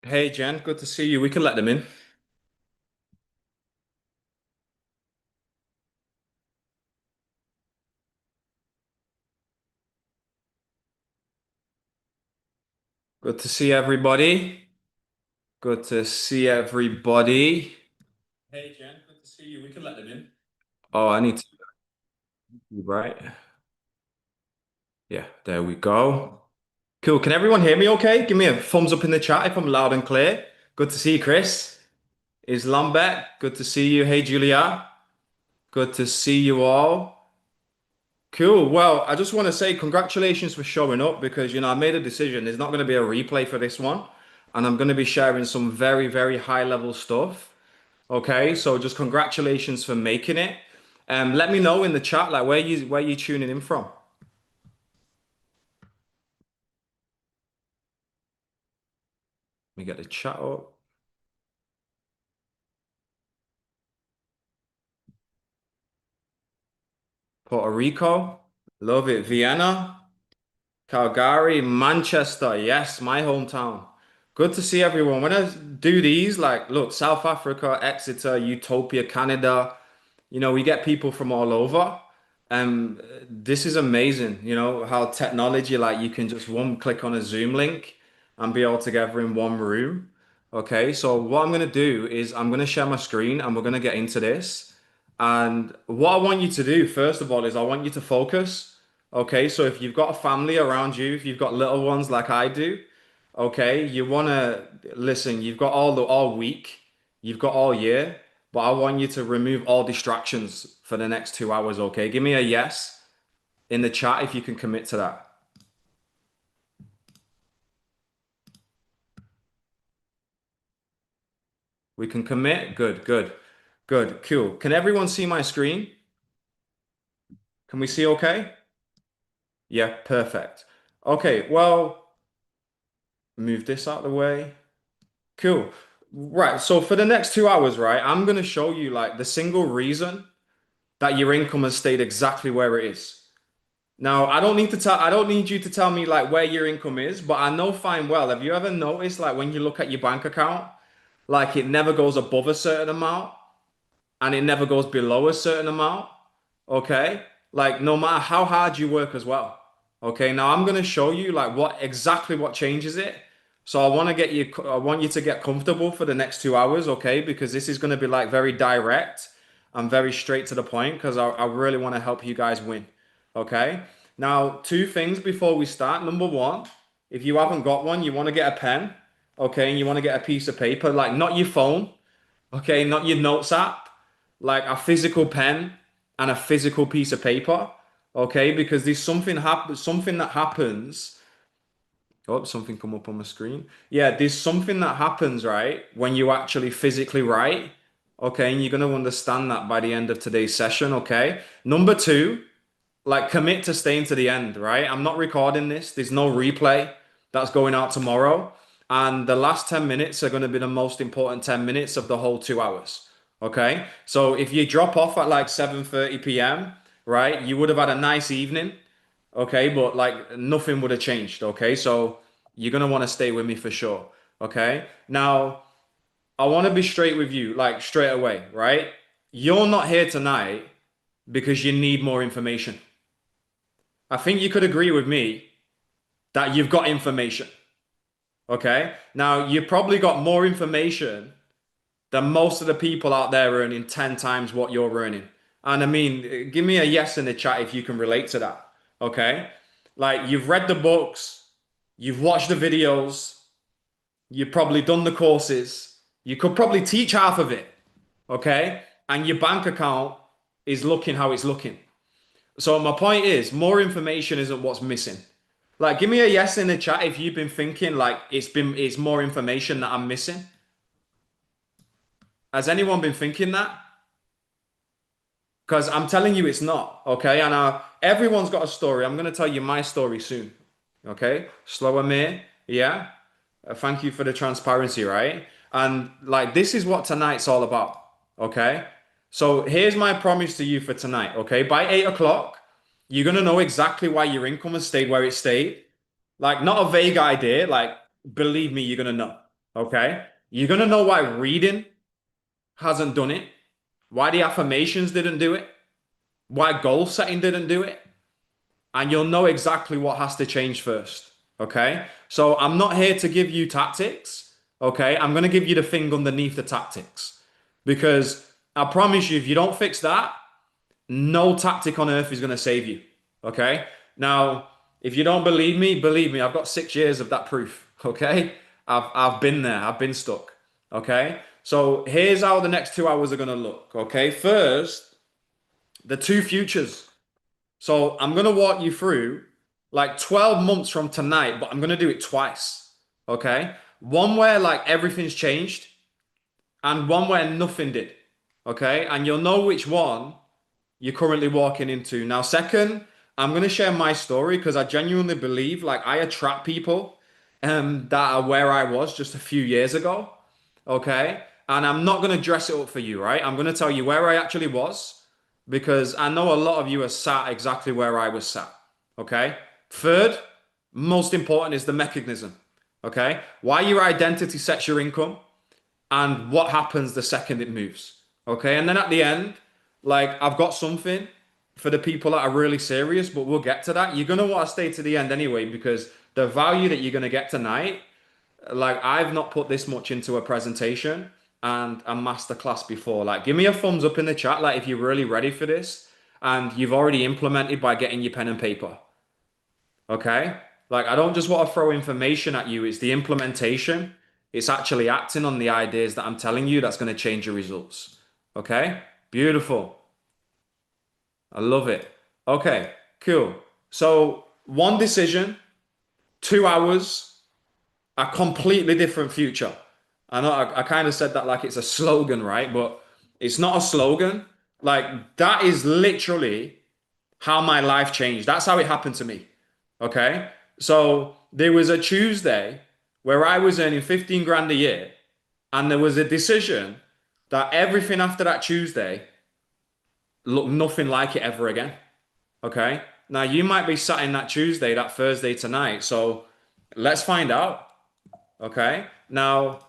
Hey Jen, good to see you. We can let them in. Good to see everybody. Good to see everybody. Hey Jen, good to see you. We can let them in. Oh, I need to, right? Yeah, there we go. Cool. Can everyone hear me okay? Give me a thumbs up in the chat if I'm loud and clear. Good to see you, Chris. Is Lambert? Good to see you. Hey Julia. Good to see you all. Cool. Well, I just want to say congratulations for showing up because, I made a decision. There's not going to be a replay for this one. And I'm going to be sharing some very, very high level stuff. Okay. So just congratulations for making it. Let me know in the chat, like where you tuning in from. Let me get the chat up. Puerto Rico. Love it. Vienna. Calgary, Manchester, yes, my hometown. Good to see everyone. When I do these, like, look, South Africa, Exeter, Utopia, Canada, we get people from all over. This is amazing, how technology, like, you can just one click on a Zoom link and be all together in one room. Okay, so what I'm going to do is I'm going to share my screen and we're going to get into this. And what I want you to do, first of all, is I want you to focus. Okay, so if you've got a family around you, if you've got little ones like I do, okay, you want to listen, you've got all week, you've got all year, but I want you to remove all distractions for the next 2 hours, okay? Give me a yes in the chat if you can commit to that. We can commit? Good, good, good, cool. Can everyone see my screen? Can we see okay? Yeah, perfect. Okay, well, move this out of the way. Cool. Right, so for the next 2 hours, right, I'm gonna show you like the single reason that your income has stayed exactly where it is. Now, I don't need you to tell me like where your income is, but I know fine well. Have you ever noticed like when you look at your bank account, like it never goes above a certain amount and it never goes below a certain amount? Okay? Like no matter how hard you work as well. Okay? Now I'm gonna show you like what changes it. So I want you to get comfortable for the next 2 hours, okay? Because this is gonna be like very direct and very straight to the point because I really want to help you guys win. Okay? Now, two things before we start. Number one, if you haven't got one, you want to get a pen, okay, and you want to get a piece of paper, like not your phone, okay, not your notes app, like a physical pen and a physical piece of paper, okay, because there's something that happens. Oh, something come up on my screen. Yeah, there's something that happens, right, when you actually physically write, okay, and you're gonna understand that by the end of today's session, okay. Number two, like commit to staying to the end, right? I'm not recording this. There's no replay that's going out tomorrow. And the last 10 minutes are going to be the most important 10 minutes of the whole 2 hours. Okay. So if you drop off at like 7:30 p.m., right, you would have had a nice evening. Okay. But like nothing would have changed. Okay. So you're going to want to stay with me for sure. Okay. Now, I want to be straight with you, like straight away, right? You're not here tonight because you need more information. I think you could agree with me that you've got information. Okay. Now, you've probably got more information than most of the people out there earning 10 times what you're earning. And I mean, give me a yes in the chat if you can relate to that. Okay. Like, you've read the books, you've watched the videos, you've probably done the courses, you could probably teach half of it. Okay. And your bank account is looking how it's looking. So my point is, more information isn't what's missing. Like, give me a yes in the chat if you've been thinking like it's more information that I'm missing. Has anyone been thinking that? Because I'm telling you it's not, okay? And everyone's got a story. I'm gonna tell you my story soon. Okay? Slower me, yeah? Thank you for the transparency, right? And like this is what tonight's all about. Okay? So here's my promise to you for tonight, okay? By 8 o'clock, you're gonna know exactly why your income has stayed where it stayed. Like, not a vague idea, like, believe me, you're gonna know. Okay. You're going to know why reading hasn't done it, why the affirmations didn't do it, why goal setting didn't do it, and you'll know exactly what has to change first. Okay. So I'm not here to give you tactics. Okay. I'm going to give you the thing underneath the tactics because I promise you, if you don't fix that, no tactic on earth is going to save you. Okay. Now, if you don't believe me, I've got 6 years of that proof. Okay. I've been there. I've been stuck. Okay. So here's how the next 2 hours are going to look. Okay. First, the two futures. So I'm going to walk you through like 12 months from tonight, but I'm going to do it twice. Okay. One where like everything's changed and one where nothing did. Okay. And you'll know which one you're currently walking into. Now, second, I'm going to share my story because I genuinely believe like I attract people that are where I was just a few years ago. Okay. And I'm not going to dress it up for you, right? I'm going to tell you where I actually was because I know a lot of you are sat exactly where I was sat. Okay. Third, most important is the mechanism. Okay. Why your identity sets your income and what happens the second it moves. Okay. And then at the end, like I've got something for the people that are really serious, but we'll get to that. You're going to want to stay to the end anyway, because the value that you're going to get tonight, like I've not put this much into a presentation and a masterclass before. Like give me a thumbs up in the chat, like if you're really ready for this and you've already implemented by getting your pen and paper. Okay? Like, I don't just want to throw information at you, it's the implementation. It's actually acting on the ideas that I'm telling you that's going to change your results. Okay? Beautiful. I love it. Okay, cool. So, one decision, 2 hours, a completely different future. I know I kind of said that like it's a slogan, right? But it's not a slogan. Like, that is literally how my life changed. That's how it happened to me. Okay. So there was a Tuesday where I was earning 15 grand a year, and there was a decision that everything after that Tuesday looked nothing like it ever again. Okay. Now you might be sat in that Tuesday, that Thursday tonight. So let's find out. Okay. Now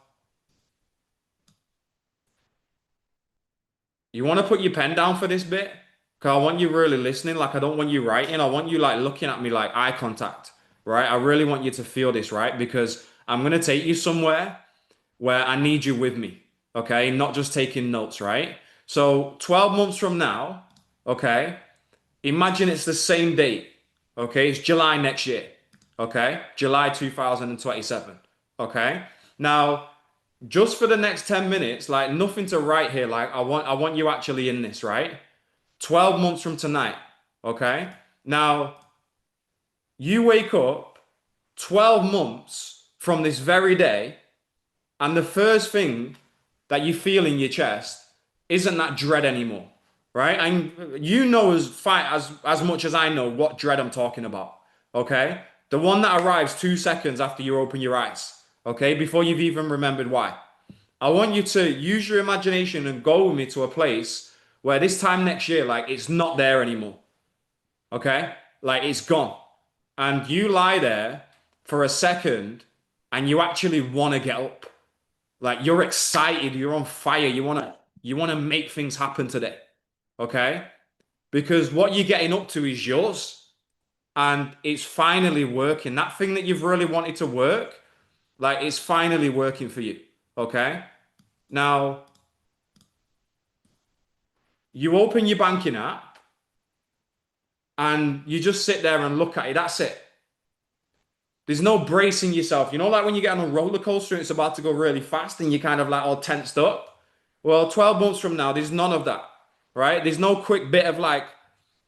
you want to put your pen down for this bit? Because I want you really listening. Like, I don't want you writing. I want you like looking at me like eye contact, right? I really want you to feel this, right? Because I'm going to take you somewhere where I need you with me, okay? Not just taking notes, right? So 12 months from now, okay? Imagine it's the same date, okay? It's July next year, okay? July 2027, okay? Now, just for the next 10 minutes, like nothing to write here. Like I want you actually in this, right? 12 months from tonight. Okay. Now you wake up 12 months from this very day, and the first thing that you feel in your chest isn't that dread anymore. Right? And you know as much as I know what dread I'm talking about. Okay. The one that arrives 2 seconds after you open your eyes. Okay. Before you've even remembered why. I want you to use your imagination and go with me to a place where this time next year, like it's not there anymore. Okay? Like it's gone. And you lie there for a second and you actually want to get up. Like you're excited, you're on fire, you want to make things happen today. Okay? Because what you're getting up to is yours and it's finally working. That thing that you've really wanted to work, like it's finally working for you. Okay? Now, you open your banking app and you just sit there and look at it. That's it. There's no bracing yourself. You know, like when you get on a roller coaster and it's about to go really fast and you're kind of like all tensed up. Well, 12 months from now, there's none of that, right? There's no quick bit of like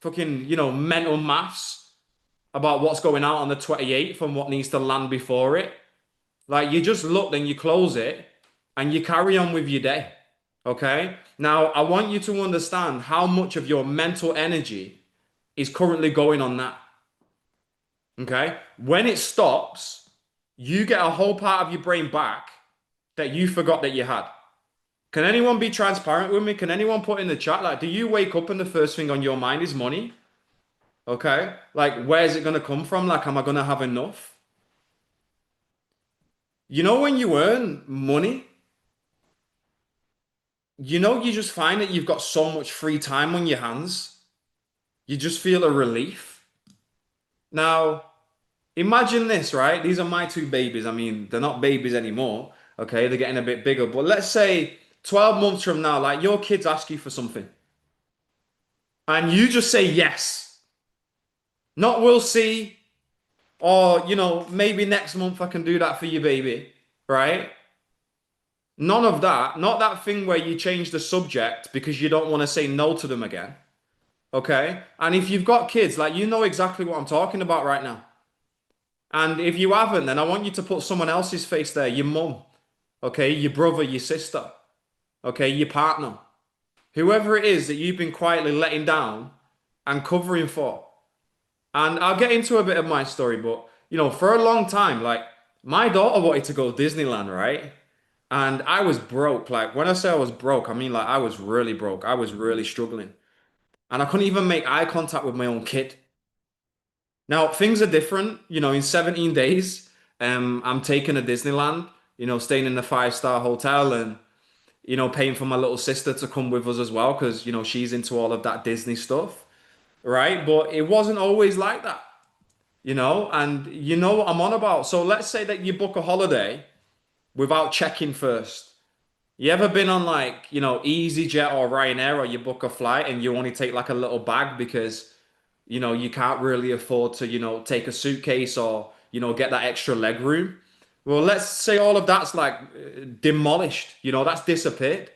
fucking, mental maths about what's going out on the 28th and what needs to land before it. Like you just look, then you close it and you carry on with your day. Okay. Now, I want you to understand how much of your mental energy is currently going on that. Okay. When it stops, you get a whole part of your brain back that you forgot that you had. Can anyone be transparent with me? Can anyone put in the chat, like, do you wake up and the first thing on your mind is money? Okay. Like, where's it going to come from? Like, am I going to have enough? You know, when you earn money, you just find that you've got so much free time on your hands. You just feel a relief. Now, imagine this, right? These are my two babies. I mean, they're not babies anymore. Okay, they're getting a bit bigger. But let's say 12 months from now, like your kids ask you for something and you just say yes. Not we'll see, or maybe next month I can do that for you, baby. Right? None of that. Not that thing where you change the subject because you don't want to say no to them again. Okay? And if you've got kids, like you know exactly what I'm talking about right now. And if you haven't, then I want you to put someone else's face there, your mum, okay, your brother, your sister, okay, your partner, whoever it is that you've been quietly letting down and covering for. And I'll get into a bit of my story, but for a long time, like my daughter wanted to go to Disneyland, right? And I was broke. Like when I say I was broke, I mean like I was really broke. I was really struggling. And I couldn't even make eye contact with my own kid. Now things are different. In 17 days, I'm taking a Disneyland, staying in the five-star hotel and paying for my little sister to come with us as well, because she's into all of that Disney stuff, right? But it wasn't always like that, and you know what I'm on about. So let's say that you book a holiday without checking first. You ever been on like, EasyJet or Ryanair, or you book a flight and you only take like a little bag because, you can't really afford to, take a suitcase or, get that extra leg room? Well, let's say all of that's like demolished, that's disappeared.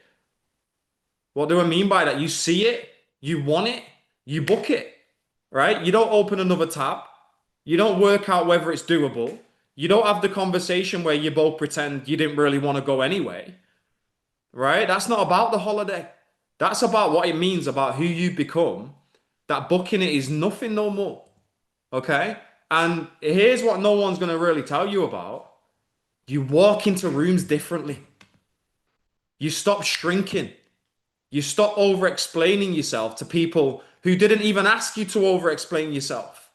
What do I mean by that? You see it, you want it, you book it, right? You don't open another tab. You don't work out whether it's doable. You don't have the conversation where you both pretend you didn't really want to go anyway, right? That's not about the holiday. That's about what it means about who you become. That booking it is nothing no more, okay? And here's what no one's going to really tell you about. You walk into rooms differently. You stop shrinking. You stop over explaining yourself to people who didn't even ask you to over explain yourself.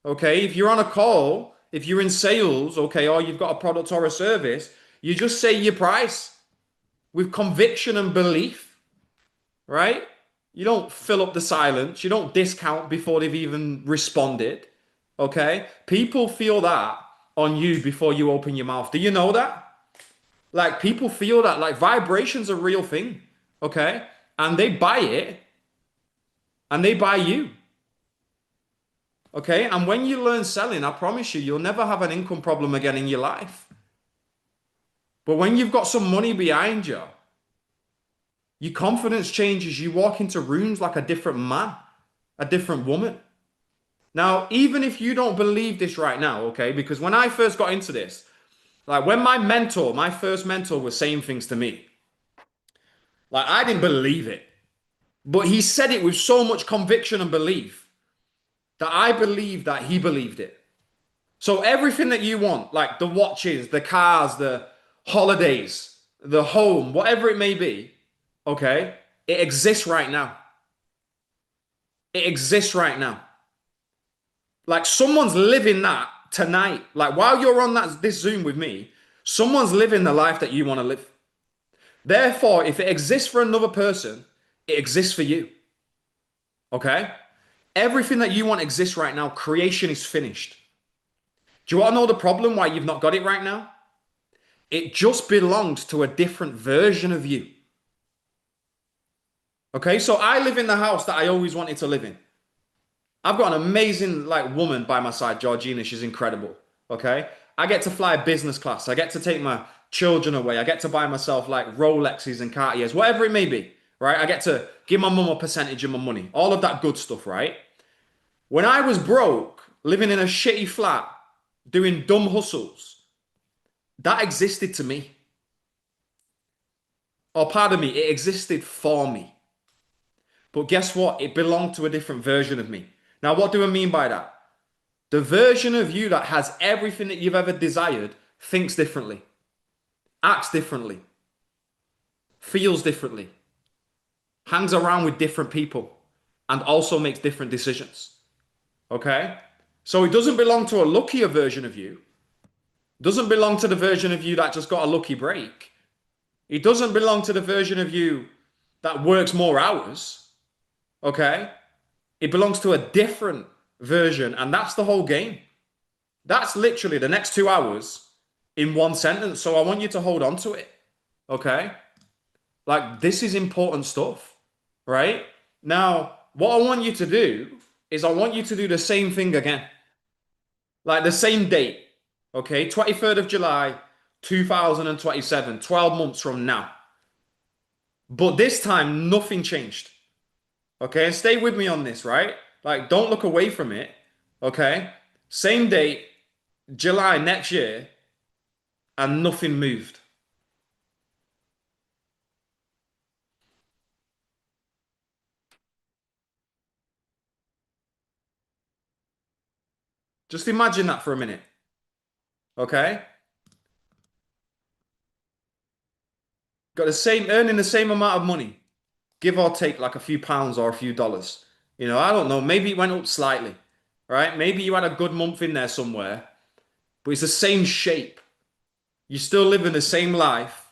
Okay. If you're on a call, if you're in sales, okay, or you've got a product or a service, you just say your price with conviction and belief, right? You don't fill up the silence. You don't discount before they've even responded. Okay. People feel that on you before you open your mouth. Do you know that? Like people feel that like vibration's a real thing. Okay. And they buy it and they buy you. Okay. And when you learn selling, I promise you, you'll never have an income problem again in your life. But when you've got some money behind you, your confidence changes. You walk into rooms like a different man, a different woman. Now, even if you don't believe this right now, okay, because when I first got into this, like when my first mentor was saying things to me, like I didn't believe it, but he said it with so much conviction and belief that I believed that he believed it. So everything that you want, like the watches, the cars, the holidays, the home, whatever it may be, okay, it exists right now. It exists right now. Like someone's living that tonight. Like while you're on this Zoom with me, someone's living the life that you want to live. Therefore, if it exists for another person, it exists for you. Okay? Everything that you want exists right now. Creation is finished. Do you want to know the problem why you've not got it right now? It just belongs to a different version of you. Okay? So I live in the house that I always wanted to live in. I've got an amazing like woman by my side, Georgina. She's incredible. Okay. I get to fly business class. I get to take my children away. I get to buy myself like Rolexes and Cartiers, whatever it may be. Right. I get to give my mum a percentage of my money. All of that good stuff. Right. When I was broke, living in a shitty flat, doing dumb hustles, that existed to me. Or pardon me, it existed for me. But guess what? It belonged to a different version of me. Now, what do I mean by that? The version of you that has everything that you've ever desired thinks differently, acts differently, feels differently, hangs around with different people, and also makes different decisions. Okay? So it doesn't belong to a luckier version of you. Doesn't belong to the version of you that just got a lucky break. It doesn't belong to the version of you that works more hours. Okay? It belongs to a different version, and that's the whole game. That's literally the next 2 hours in one sentence. So I want you to hold on to it. Okay? Like, this is important stuff, right? Now, what I want you to do is I want you to do the same thing again. Like the same date. Okay? 23rd of July, 2027, 12 months from now. But this time, nothing changed. Okay? And stay with me on this, right? Like, don't look away from it. Okay? Same date, July next year, and nothing moved. Just imagine that for a minute. Okay? Got the same, earning the same amount of money, give or take like a few pounds or a few dollars. I don't know. Maybe it went up slightly, right? Maybe you had a good month in there somewhere, but it's the same shape. You still live in the same life,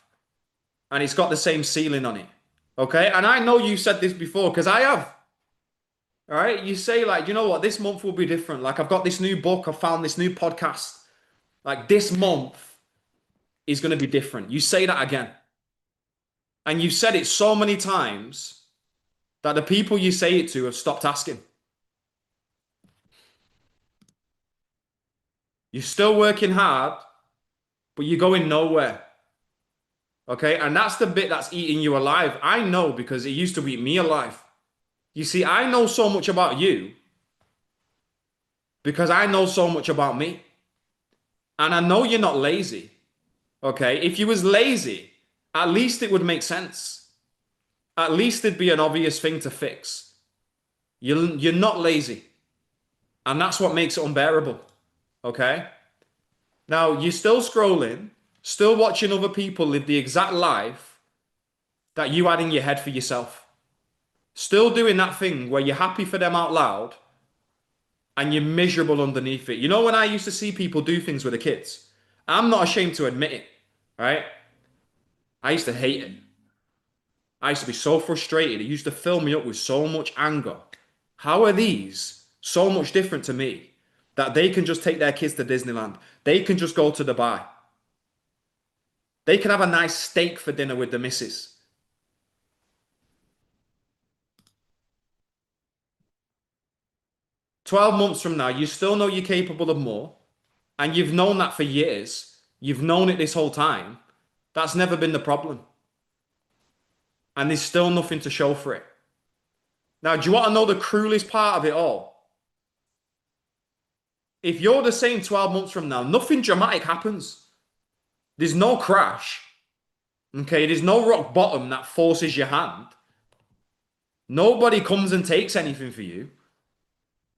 and it's got the same ceiling on it. Okay? And I know you said this before because I have. All right? You say, like, you know what? This month will be different. Like, I've got this new book, I found this new podcast. Like, this month is going to be different. You say that again. And you've said it so many times that the people you say it to have stopped asking. You're still working hard, but you're going nowhere. Okay. And that's the bit that's eating you alive. I know because it used to eat me alive. You see, I know so much about you because I know so much about me. And I know you're not lazy. Okay. If you was lazy, at least it would make sense. At least it'd be an obvious thing to fix. You're not lazy. And that's what makes it unbearable. Okay. Now, you're still scrolling, still watching other people live the exact life that you had in your head for yourself. Still doing that thing where you're happy for them out loud and you're miserable underneath it. You know, when I used to see people do things with the kids, I'm not ashamed to admit it, right? I used to hate it. I used to be so frustrated. It used to fill me up with so much anger. How are these so much different to me that they can just take their kids to Disneyland? They can just go to Dubai. They can have a nice steak for dinner with the missus. 12 months from now, you still know you're capable of more, and you've known that for years. You've known it this whole time. That's never been the problem. And there's still nothing to show for it. Now, do you want to know the cruelest part of it all? If you're the same 12 months from now, nothing dramatic happens. There's no crash. Okay, there's no rock bottom that forces your hand. Nobody comes and takes anything for you,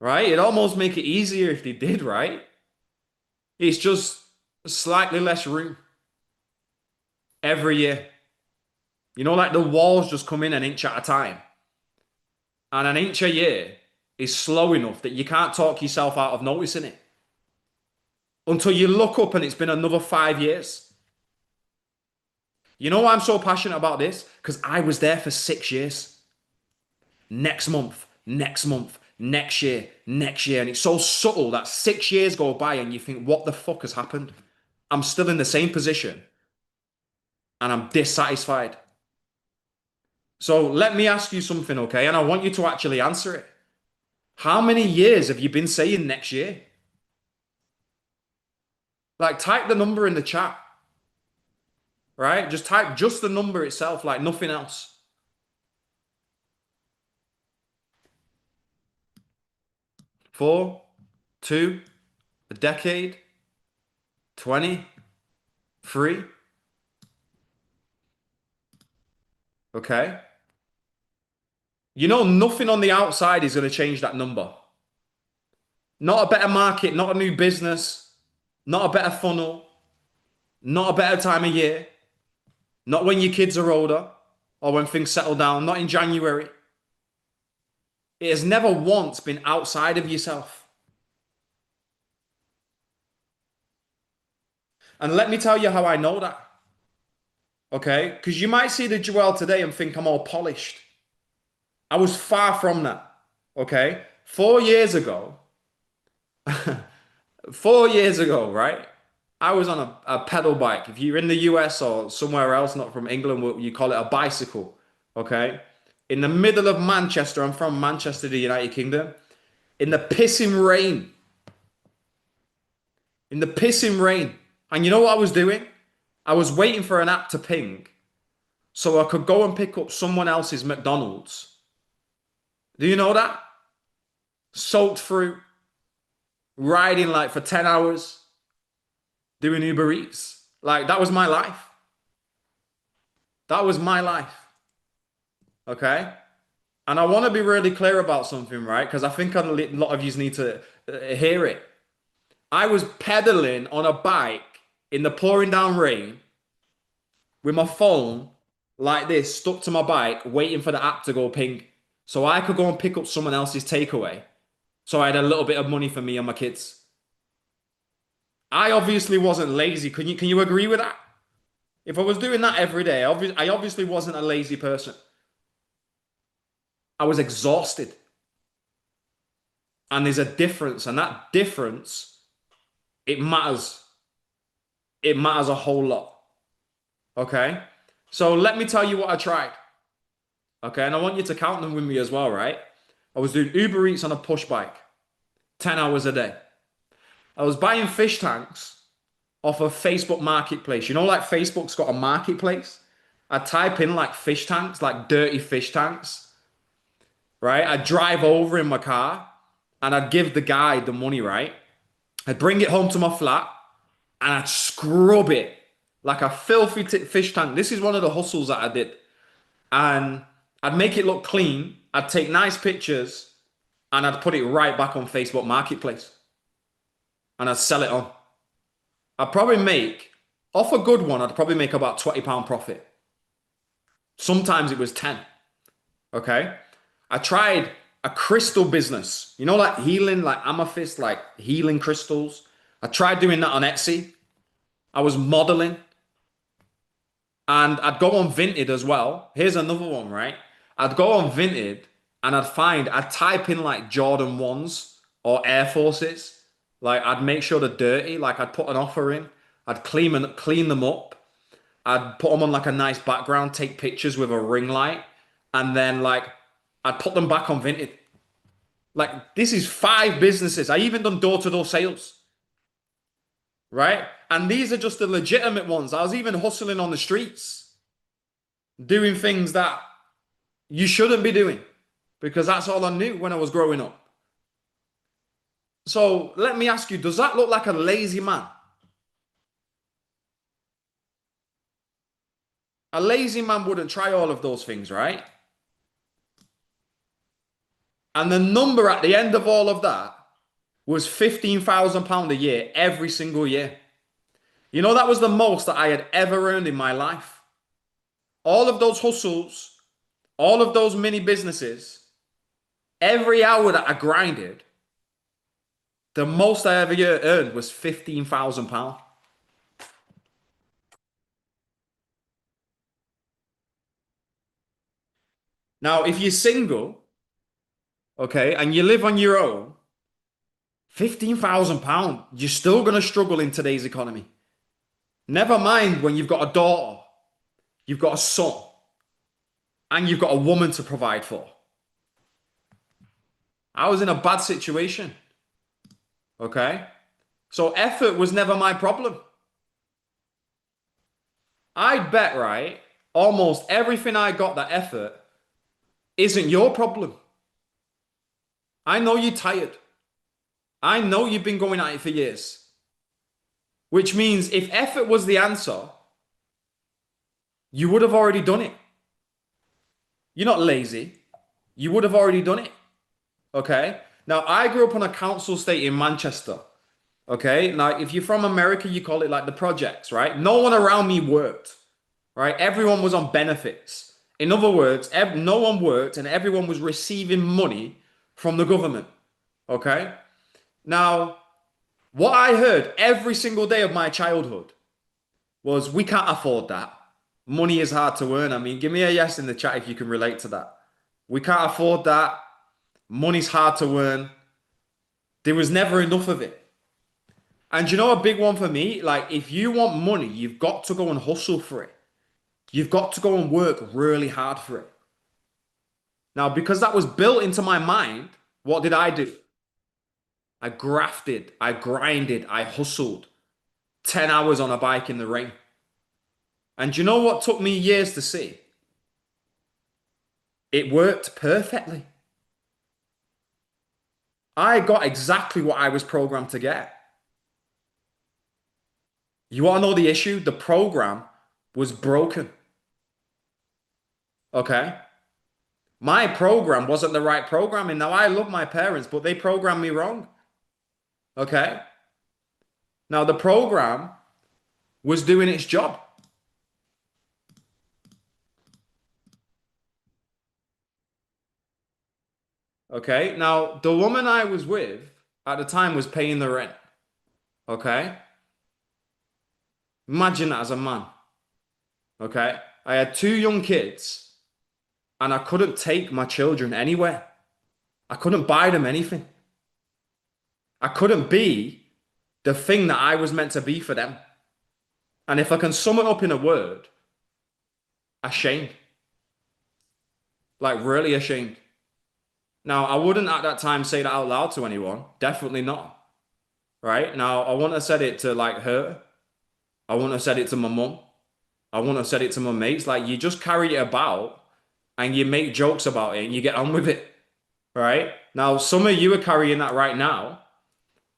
right? It'd almost make it easier if they did, right? It's just slightly less room every year. Like the walls just come in an inch at a time. And an inch a year is slow enough that you can't talk yourself out of noticing it until you look up and it's been another 5 years. You know why I'm so passionate about this? Because I was there for 6 years. Next month, next month, next year, next year. And it's so subtle that 6 years go by and you think, what the fuck has happened? I'm still in the same position and I'm dissatisfied. So let me ask you something, okay? And I want you to actually answer it. How many years have you been saying next year? Like, type the number in the chat, right? Just type just the number itself, like nothing else. 4, 2, a decade, 20, 3. Okay. Nothing on the outside is going to change that number. Not a better market, not a new business, not a better funnel, not a better time of year, not when your kids are older or when things settle down, not in January. It has never once been outside of yourself. And let me tell you how I know that. Okay? Because you might see the Joel today and think I'm all polished. I was far from that. Okay? 4 years ago, 4 years ago, right? I was on a pedal bike. If you're in the US or somewhere else, not from England, you call it a bicycle. Okay? In the middle of Manchester, I'm from Manchester, the United Kingdom, in the pissing rain. In the pissing rain. And you know what I was doing? I was waiting for an app to ping so I could go and pick up someone else's McDonald's. Do you know that? Soaked through, riding like for 10 hours, doing Uber Eats. Like that was my life. That was my life. Okay? And I want to be really clear about something, right? Because I think a lot of you need to hear it. I was pedaling on a bike in the pouring down rain with my phone like this stuck to my bike, waiting for the app to go ping so I could go and pick up someone else's takeaway. So I had a little bit of money for me and my kids. I obviously wasn't lazy. Can you agree with that? If I was doing that every day, I obviously wasn't a lazy person. I was exhausted. And there's a difference, and that difference, it matters. It matters a whole lot. Okay? So let me tell you what I tried. Okay, and I want you to count them with me as well, right? I was doing Uber Eats on a push bike, 10 hours a day. I was buying fish tanks off of Facebook Marketplace. You know, like Facebook's got a marketplace? I type in like fish tanks, like dirty fish tanks, right? I'd drive over in my car and I'd give the guy the money, right? I'd bring it home to my flat and I'd scrub it like a filthy fish tank. This is one of the hustles that I did. And I'd make it look clean. I'd take nice pictures and I'd put it right back on Facebook Marketplace. And I'd sell it on. I'd probably make, off a good one, I'd probably make about £20 profit. Sometimes it was 10. Okay? I tried a crystal business. You know, like healing, like amethyst, like healing crystals. I tried doing that on Etsy. I was modeling. And I'd go on Vinted as well. Here's another one, right? I'd go on Vinted and I'd type in like Jordan 1s or Air Forces. Like I'd make sure they're dirty. Like I'd put an offer in. I'd clean them up. I'd put them on like a nice background, take pictures with a ring light. And then like I'd put them back on Vinted. Like this is 5 businesses. I even done door-to-door sales. Right? And these are just the legitimate ones. I was even hustling on the streets, doing things that you shouldn't be doing because that's all I knew when I was growing up. So let me ask you, does that look like a lazy man? A lazy man wouldn't try all of those things, right? And the number at the end of all of that was £15,000 a year every single year. You know, that was the most that I had ever earned in my life. All of those hustles, all of those mini businesses, every hour that I grinded, the most I ever earned was £15,000. Now, if you're single, okay, and you live on your own, £15,000, you're still going to struggle in today's economy. Never mind when you've got a daughter, you've got a son, and you've got a woman to provide for. I was in a bad situation. Okay? So effort was never my problem. I'd bet, right, almost everything I got that effort isn't your problem. I know you're tired. I know you've been going at it for years. Which means if effort was the answer, you would have already done it. You're not lazy. You would have already done it. Okay? Now, I grew up on a council estate in Manchester. Okay? Now, if you're from America, you call it like the projects, right? No one around me worked, right? Everyone was on benefits. In other words, no one worked and everyone was receiving money from the government. Okay? Now, what I heard every single day of my childhood was we can't afford that. Money is hard to earn. I mean, give me a yes in the chat if you can relate to that. We can't afford that. Money's hard to earn. There was never enough of it. And you know a big one for me? Like, if you want money, you've got to go and hustle for it. You've got to go and work really hard for it. Now, because that was built into my mind, what did I do? I grafted, I grinded, I hustled 10 hours on a bike in the rain. And you know what took me years to see? It worked perfectly. I got exactly what I was programmed to get. You want to know the issue? The program was broken. Okay? My program wasn't the right programming. Now, I love my parents, but they programmed me wrong. Okay? Now, the program was doing its job. Okay? Now, the woman I was with at the time was paying the rent. Okay? Imagine that as a man. Okay? I had two young kids and I couldn't take my children anywhere. I couldn't buy them anything. I couldn't be the thing that I was meant to be for them. And if I can sum it up in a word, ashamed. Like really ashamed. Now, I wouldn't at that time say that out loud to anyone. Definitely not. Right? Now, I wouldn't have said it to like her. I wouldn't have said it to my mum. I wouldn't have said it to my mates. Like you just carry it about and you make jokes about it and you get on with it. Right? Now, some of you are carrying that right now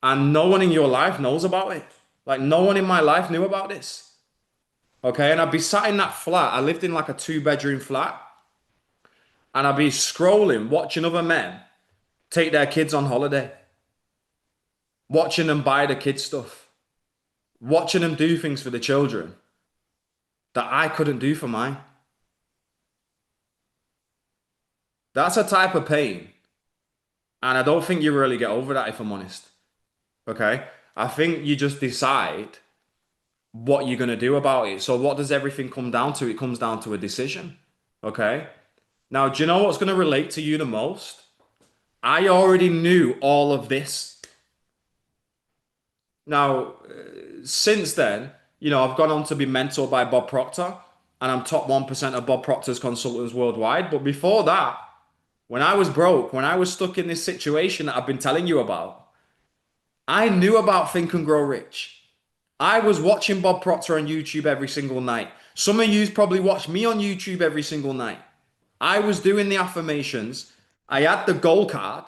and no one in your life knows about it. Like no one in my life knew about this. Okay? And I'd be sat in that flat. I lived in like a two-bedroom flat. And I'd be scrolling, watching other men take their kids on holiday, watching them buy the kids stuff, watching them do things for the children that I couldn't do for mine. That's a type of pain. And I don't think you really get over that, if I'm honest. Okay? I think you just decide what you're going to do about it. So what does everything come down to? It comes down to a decision. Okay? Now, do you know what's going to relate to you the most? I already knew all of this. Now, since then, I've gone on to be mentored by Bob Proctor, and I'm top 1% of Bob Proctor's consultants worldwide. But before that, when I was broke, when I was stuck in this situation that I've been telling you about, I knew about Think and Grow Rich. I was watching Bob Proctor on YouTube every single night. Some of you probably watch me on YouTube every single night. I was doing the affirmations. I had the goal card.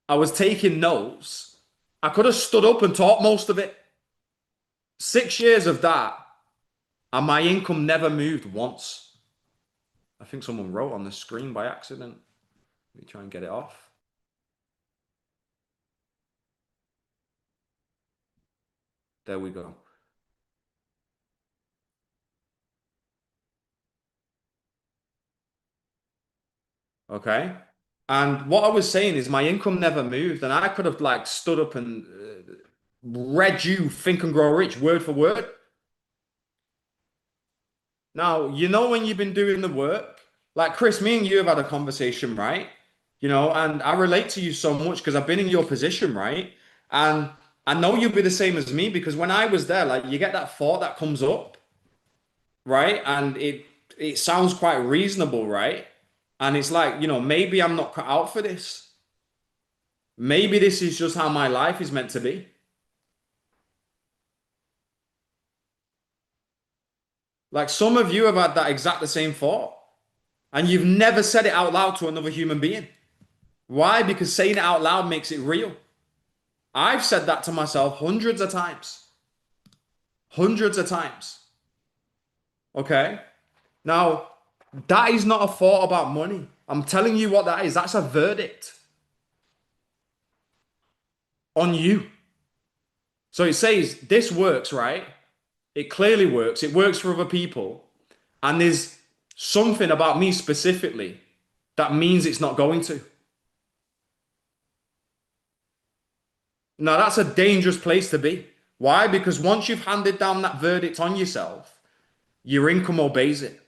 I was taking notes. I could have stood up and taught most of it. 6 years of that, and my income never moved once. I think someone wrote on the screen by accident. Let me try and get it off. There we go. Okay. And what I was saying is my income never moved, and I could have like stood up and read you Think and Grow Rich word for word. Now, when you've been doing the work, like Chris, me and you have had a conversation, right? And I relate to you so much because I've been in your position, right? And I know you'll be the same as me because when I was there, like you get that thought that comes up, right? And it sounds quite reasonable, right? And it's like, maybe I'm not cut out for this. Maybe this is just how my life is meant to be. Like some of you have had that exact the same thought, and you've never said it out loud to another human being. Why? Because saying it out loud makes it real. I've said that to myself hundreds of times. Hundreds of times. Okay? Now, that is not a thought about money. I'm telling you what that is. That's a verdict on you. So it says this works, right? It clearly works. It works for other people. And there's something about me specifically that means it's not going to. Now, that's a dangerous place to be. Why? Because once you've handed down that verdict on yourself, your income obeys it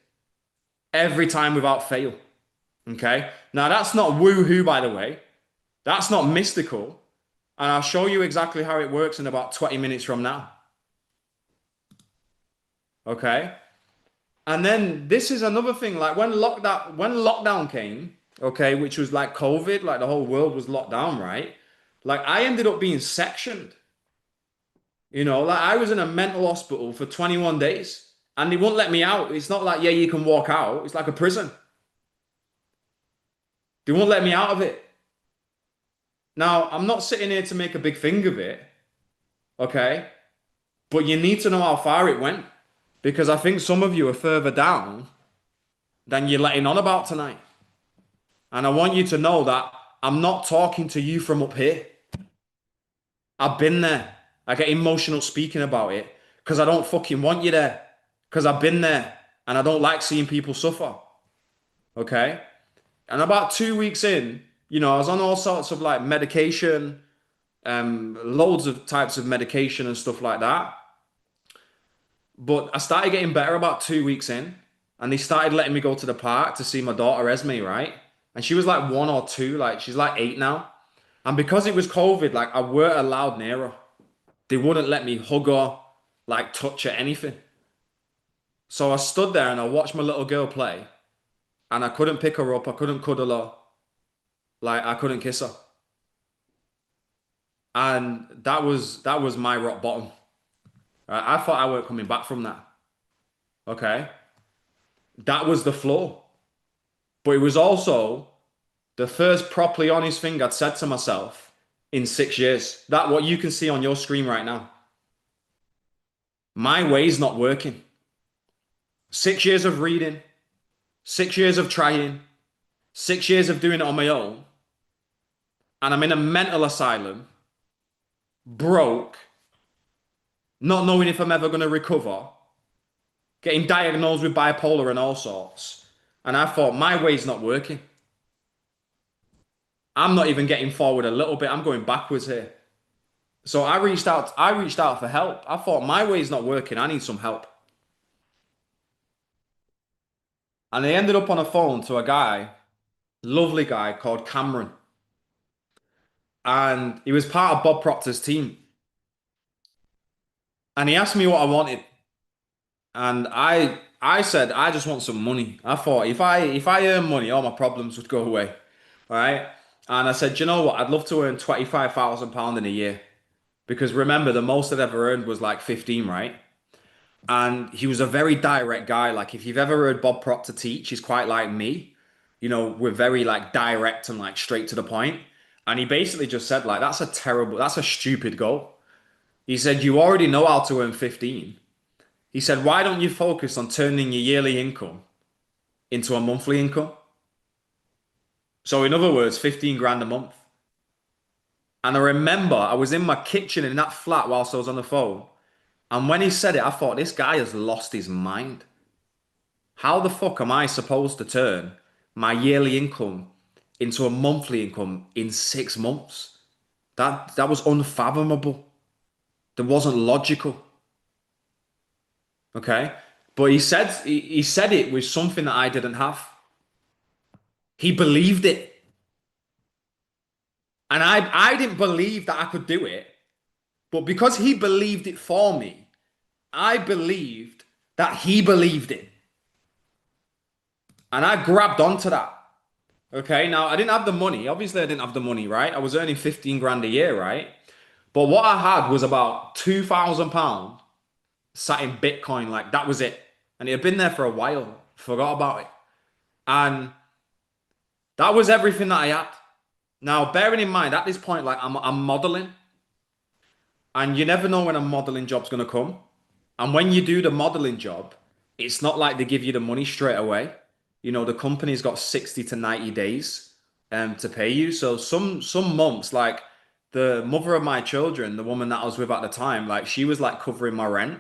every time without fail. Okay. Now that's not woo-hoo, by the way. That's not mystical. And I'll show you exactly how it works in about 20 minutes from now. Okay. And then this is another thing, like when lockdown came, okay, which was like COVID, like the whole world was locked down, right? Like I ended up being sectioned. Like I was in a mental hospital for 21 days and they wouldn't let me out. It's not like, yeah, you can walk out. It's like a prison. They won't let me out of it. Now, I'm not sitting here to make a big thing of it, okay? But you need to know how far it went because I think some of you are further down than you're letting on about tonight. And I want you to know that I'm not talking to you from up here. I've been there. I get emotional speaking about it because I don't fucking want you there. Because I've been there and I don't like seeing people suffer. Okay? And about 2 weeks in, I was on all sorts of like medication, loads of types of medication and stuff like that. But I started getting better about 2 weeks in, and they started letting me go to the park to see my daughter Esme, right? And she was like 1 or 2, like she's like 8 now. And because it was COVID, like I weren't allowed near her. They wouldn't let me hug her, like touch her, anything. So I stood there and I watched my little girl play, and I couldn't pick her up, I couldn't cuddle her, like I couldn't kiss her. And that was my rock bottom. Right? I thought I weren't coming back from that. Okay. That was the floor. But it was also the first properly honest thing I'd said to myself in 6 years. That what you can see on your screen right now. My way's not working. 6 years of reading, 6 years of trying, 6 years of doing it on my own, and I'm in a mental asylum, broke, not knowing if I'm ever going to recover, getting diagnosed with bipolar and all sorts. And I thought, my way's not working. I'm not even getting forward a little bit. I'm going backwards here. So I reached out for help. I thought my way's not working. I need some help. And I ended up on a phone to a guy, lovely guy called Cameron. And he was part of Bob Proctor's team. And he asked me what I wanted. And I said, I just want some money. I thought if I earn money, all my problems would go away. All right. And I said, you know what? I'd love to earn £25,000 in a year. Because remember, the most I'd ever earned was like 15, right? And he was a very direct guy. Like if you've ever heard Bob Proctor teach, he's quite like me. We're very like direct and like straight to the point. And he basically just said like, that's a stupid goal. He said, you already know how to earn 15. He said, why don't you focus on turning your yearly income into a monthly income? So in other words, 15 grand a month. And I remember I was in my kitchen in that flat whilst I was on the phone. And when he said it, I thought, this guy has lost his mind. How the fuck am I supposed to turn my yearly income into a monthly income in 6 months? That was unfathomable. That wasn't logical. Okay? But he said it with something that I didn't have. He believed it. And I didn't believe that I could do it. But because he believed it for me, I believed that he believed it. And I grabbed onto that. Okay, now I didn't have the money. Obviously, I didn't have the money, right? I was earning 15 grand a year, right? But what I had was about £2,000 sat in Bitcoin. Like that was it. And it had been there for a while. Forgot about it. And that was everything that I had. Now, bearing in mind, at this point, like I'm modeling. And you never know when a modeling job's going to come. And when you do the modeling job, it's not like they give you the money straight away. The company's got 60 to 90 days to pay you. So some months, like the mother of my children, the woman that I was with at the time, like she was like covering my rent,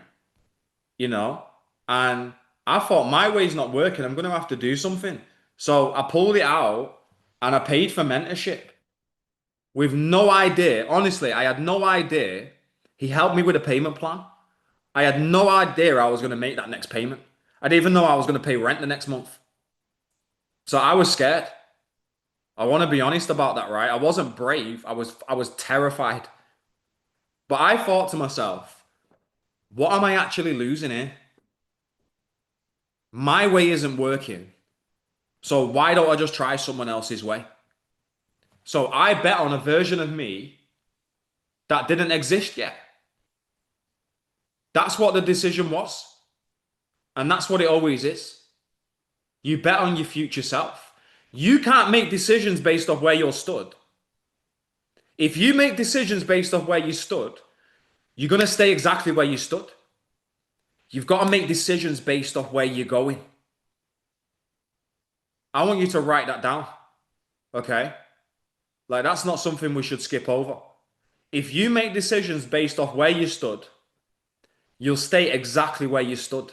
you know? And I thought my way's not working. I'm going to have to do something. So I pulled it out and I paid for mentorship with no idea. Honestly, I had no idea He helped me with a payment plan. I had no idea I was going to make that next payment. I didn't even know I was going to pay rent the next month. So I was scared. I want to be honest about that, right? I wasn't brave. I was terrified. But I thought to myself, what am I actually losing here? My way isn't working. So why don't I just try someone else's way? So I bet on a version of me that didn't exist yet. That's what the decision was. And that's what it always is. You bet on your future self. You can't make decisions based off where you're stood. If you make decisions based off where you stood, you're going to stay exactly where you stood. You've got to make decisions based off where you're going. I want you to write that down. Okay? Like, that's not something we should skip over. If you make decisions based off where you stood, you'll stay exactly where you stood.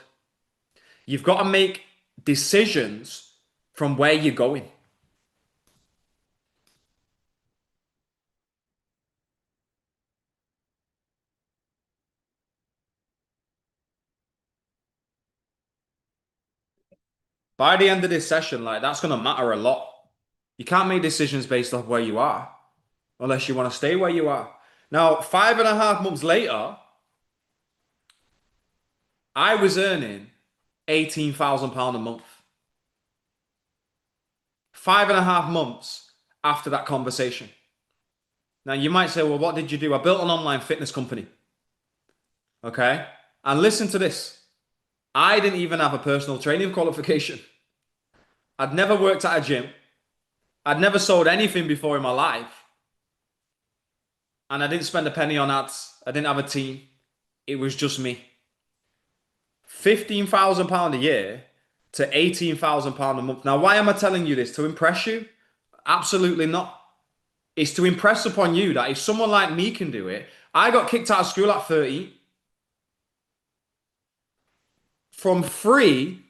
You've got to make decisions from where you're going. By the end of this session, like, that's going to matter a lot. You can't make decisions based off where you are unless you want to stay where you are. Now, 5.5 months later, I was earning £18,000 a month. 5.5 months after that conversation. Now, you might say, well, what did you do? I built an online fitness company. Okay. And listen to this. I didn't even have a personal training qualification. I'd never worked at a gym. I'd never sold anything before in my life. And I didn't spend a penny on ads. I didn't have a team. It was just me. £15,000 a year to £18,000 a month. Now, why am I telling you this? To impress you? Absolutely not. It's to impress upon you that if someone like me can do it, I got kicked out of school at 30. From 3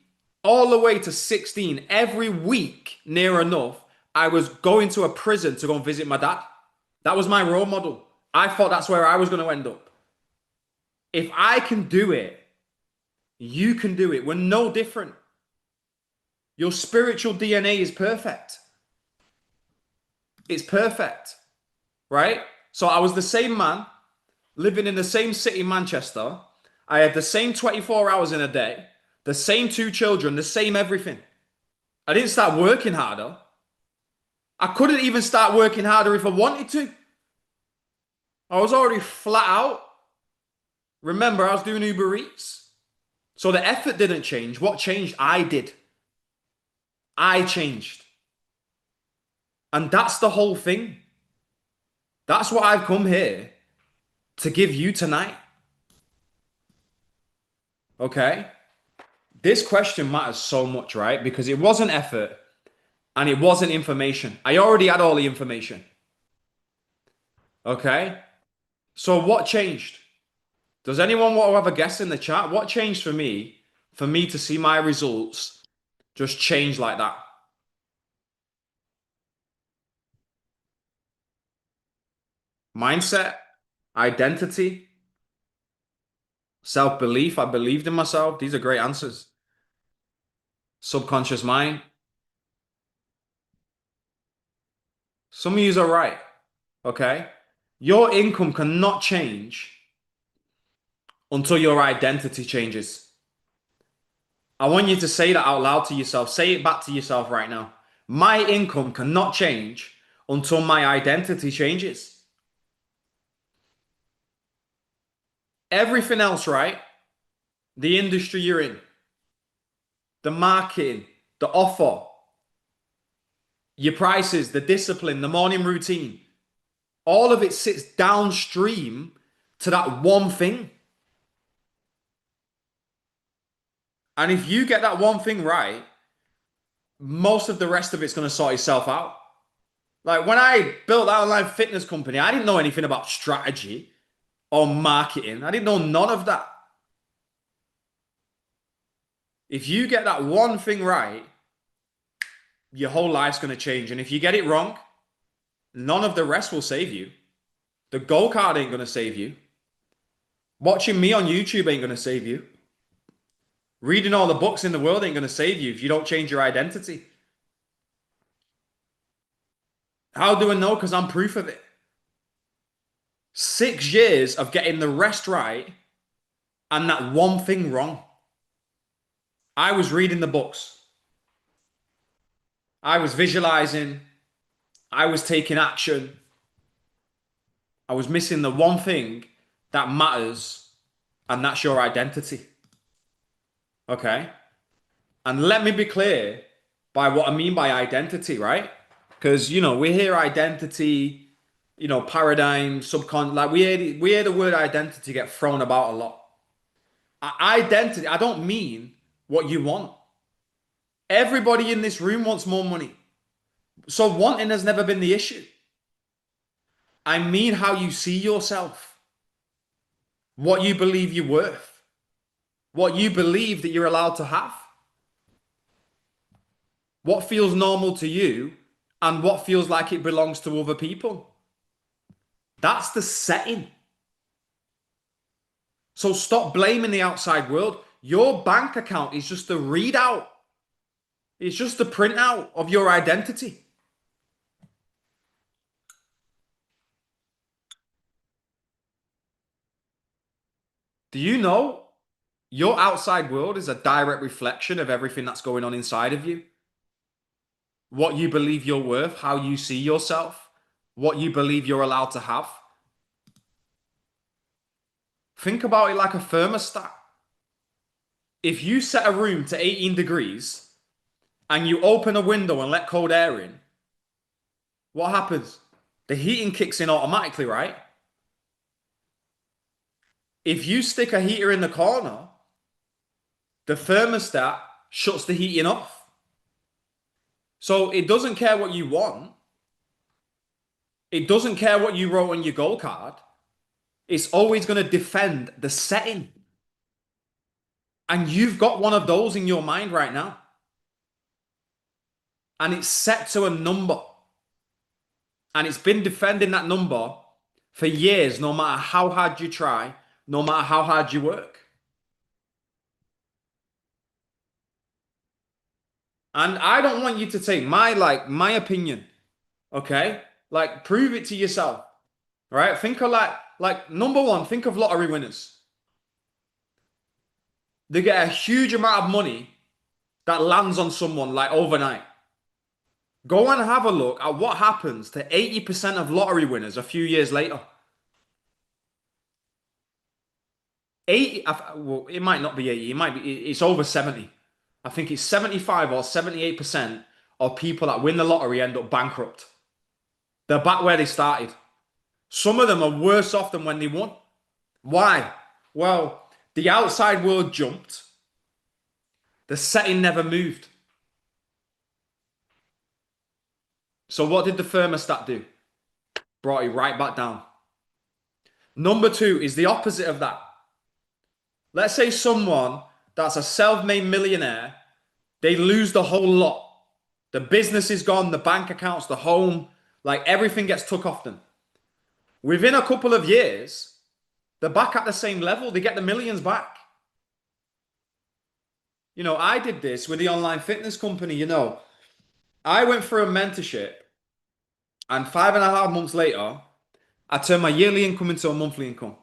all the way to 16, every week, near enough, I was going to a prison to go and visit my dad. That was my role model. I thought that's where I was going to end up. If I can do it, you can do it. We're no different. Your spiritual DNA is perfect. It's perfect, right? So I was the same man, living in the same city, Manchester. I had the same 24 hours in a day, the same 2 children, the same everything. I didn't start working harder. I couldn't even start working harder if I wanted to. I was already flat out. Remember, I was doing Uber Eats. So the effort didn't change. What changed? I did. I changed. And that's the whole thing. That's what I've come here to give you tonight. Okay? This question matters so much, right? Because it wasn't effort and it wasn't information. I already had all the information. Okay? So what changed? Does anyone want to have a guess in the chat? What changed for me to see my results just change like that? Mindset, identity, self-belief. I believed in myself. These are great answers. Subconscious mind. Some of yous are right. Okay? Your income cannot change until your identity changes. I want you to say that out loud to yourself. Say it back to yourself right now. My income cannot change until my identity changes. Everything else, right? The industry you're in, the marketing, the offer, your prices, the discipline, the morning routine, all of it sits downstream to that one thing. And if you get that one thing right, most of the rest of it's going to sort itself out. Like when I built that online fitness company, I didn't know anything about strategy or marketing. I didn't know none of that. If you get that one thing right, your whole life's going to change. And if you get it wrong, none of the rest will save you. The go kart ain't going to save you. Watching me on YouTube ain't gonna save you. Reading all the books in the world ain't gonna save you if you don't change your identity. How do I know? Because I'm proof of it. 6 years of getting the rest right and that one thing wrong. I was reading the books. I was visualizing. I was taking action. I was missing the one thing that matters, and that's your identity. Okay? And let me be clear by what I mean by identity, right? Because, we hear identity, paradigm, subcon, like we hear the word identity get thrown about a lot. Identity, I don't mean what you want. Everybody in this room wants more money. So wanting has never been the issue. I mean how you see yourself, what you believe you're worth, what you believe that you're allowed to have, what feels normal to you, and what feels like it belongs to other people. That's the setting. So stop blaming the outside world. Your bank account is just a readout. It's just a printout of your identity. Do you know your outside world is a direct reflection of everything that's going on inside of you? What you believe you're worth, how you see yourself, what you believe you're allowed to have. Think about it like a thermostat. If you set a room to 18 degrees and you open a window and let cold air in, what happens? The heating kicks in automatically, right? If you stick a heater in the corner, the thermostat shuts the heating off. So it doesn't care what you want. It doesn't care what you wrote on your goal card. It's always going to defend the setting. And you've got one of those in your mind right now. And it's set to a number. And it's been defending that number for years, no matter how hard you try, no matter how hard you work. And I don't want you to take my opinion, okay? Like prove it to yourself. Right? Think of like number one, think of lottery winners. They get a huge amount of money that lands on someone like overnight. Go and have a look at what happens to 80% of lottery winners a few years later. 80, well, it might not be 80, it's over 70. I think it's 75 or 78% of people that win the lottery end up bankrupt. They're back where they started. Some of them are worse off than when they won. Why? Well, the outside world jumped. The setting never moved. So what did the thermostat do? Brought it right back down. Number two is the opposite of that. Let's say someone that's a self-made millionaire, they lose the whole lot. The business is gone, the bank accounts, the home, like everything gets took off them. Within a couple of years, they're back at the same level. They get the millions back. I did this with the online fitness company. I went for a mentorship, and 5.5 months later, I turned my yearly income into a monthly income.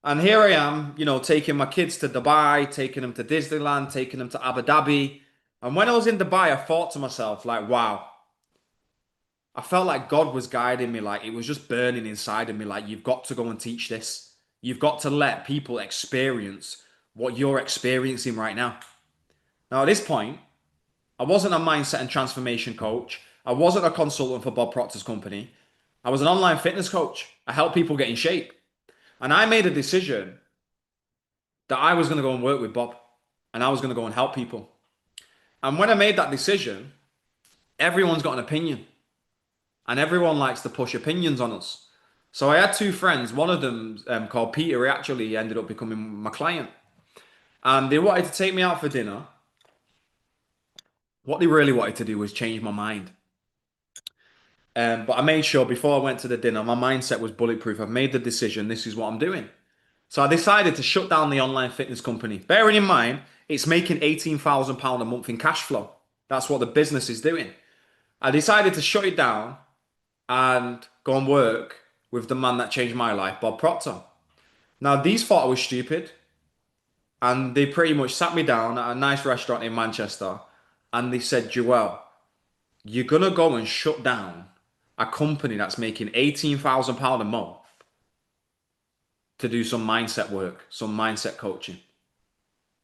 And here I am, taking my kids to Dubai, taking them to Disneyland, taking them to Abu Dhabi. And when I was in Dubai, I thought to myself, like, wow, I felt like God was guiding me, like it was just burning inside of me, like you've got to go and teach this. You've got to let people experience what you're experiencing right now. Now, at this point, I wasn't a mindset and transformation coach. I wasn't a consultant for Bob Proctor's company. I was an online fitness coach. I help people get in shape. And I made a decision that I was going to go and work with Bob and I was going to go and help people. And when I made that decision, everyone's got an opinion and everyone likes to push opinions on us. So I had two friends, one of them called Peter, he actually ended up becoming my client. And they wanted to take me out for dinner. What they really wanted to do was change my mind. But I made sure before I went to the dinner, my mindset was bulletproof. I've made the decision. This is what I'm doing. So I decided to shut down the online fitness company. Bearing in mind, it's making £18,000 a month in cash flow. That's what the business is doing. I decided to shut it down and go and work with the man that changed my life, Bob Proctor. Now, these thought I was stupid, and they pretty much sat me down at a nice restaurant in Manchester, and they said, Joel, you're gonna go and shut down a company that's making £18,000 a month to do some mindset work, some mindset coaching.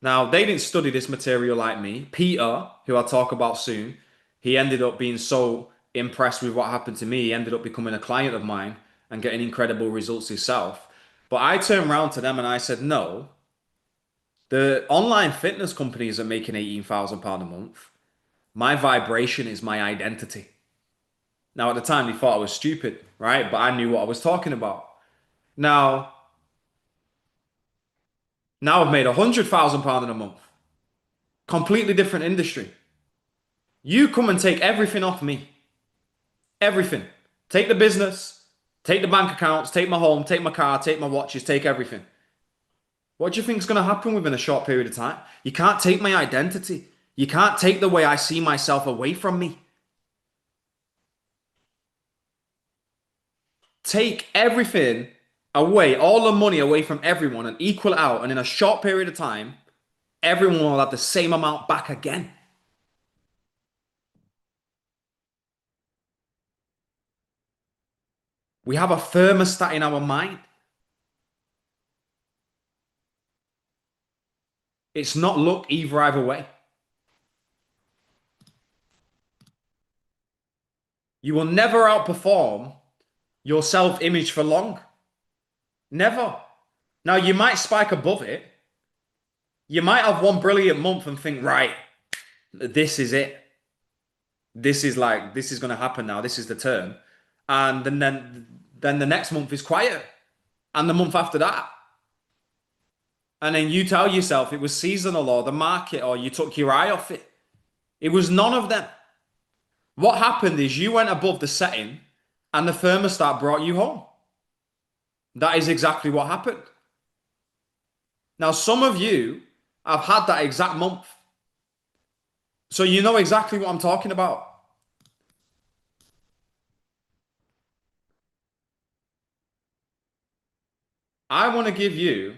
Now, they didn't study this material like me. Peter, who I'll talk about soon, he ended up being so impressed with what happened to me, he ended up becoming a client of mine and getting incredible results himself. But I turned around to them and I said, no, the online fitness companies are making £18,000 a month. My vibration is my identity. Now, at the time, they thought I was stupid, right? But I knew what I was talking about. Now, now I've made £100,000 in a month. Completely different industry. You come and take everything off me. Everything. Take the business, take the bank accounts, take my home, take my car, take my watches, take everything. What do you think is going to happen within a short period of time? You can't take my identity. You can't take the way I see myself away from me. Take everything away, all the money away from everyone and equal it out. And in a short period of time, everyone will have the same amount back again. We have a thermostat in our mind. It's not luck either way. You will never outperform your self-image for long. Never. Now, you might spike above it. You might have one brilliant month and think, right, this is it. This is going to happen now. This is the turn. And then the next month is quiet. And the month after that. And then you tell yourself it was seasonal or the market or you took your eye off it. It was none of them. What happened is you went above the setting and the thermostat brought you home. That is exactly what happened. Now, some of you have had that exact month. So you know exactly what I'm talking about. I want to give you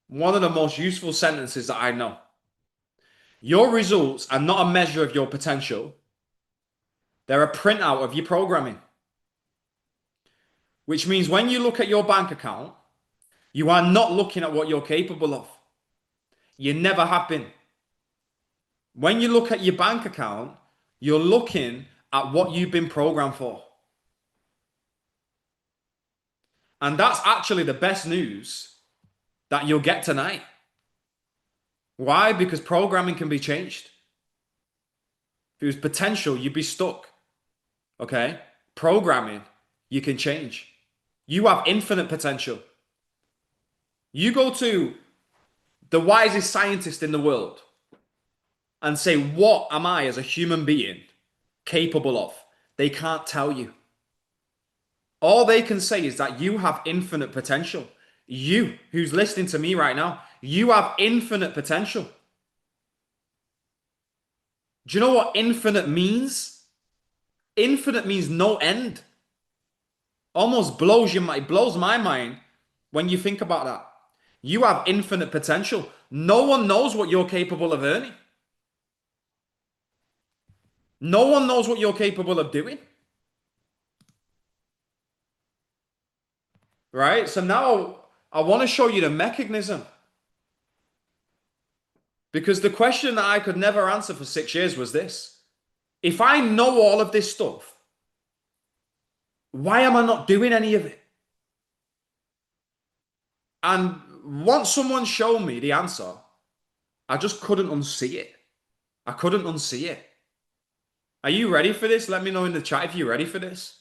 one of the most useful sentences that I know. Your results are not a measure of your potential. They're a printout of your programming. Which means when you look at your bank account, you are not looking at what you're capable of. You never have been. When you look at your bank account, you're looking at what you've been programmed for. And that's actually the best news that you'll get tonight. Why? Because programming can be changed. If it was potential, you'd be stuck. Okay? Programming, you can change. You have infinite potential. You go to the wisest scientist in the world and say, what am I as a human being capable of? They can't tell you. All they can say is that you have infinite potential. You, who's listening to me right now, you have infinite potential. Do you know what infinite means? Infinite means no end. Almost blows your mind, blows my mind when you think about that. You have infinite potential. No one knows what you're capable of earning. No one knows what you're capable of doing. Right? So now I want to show you the mechanism. Because the question that I could never answer for 6 years was this. If I know all of this stuff, why am I not doing any of it? And once someone showed me the answer, I just couldn't unsee it. I couldn't unsee it. Are you ready for this? Let me know in the chat if you're ready for this.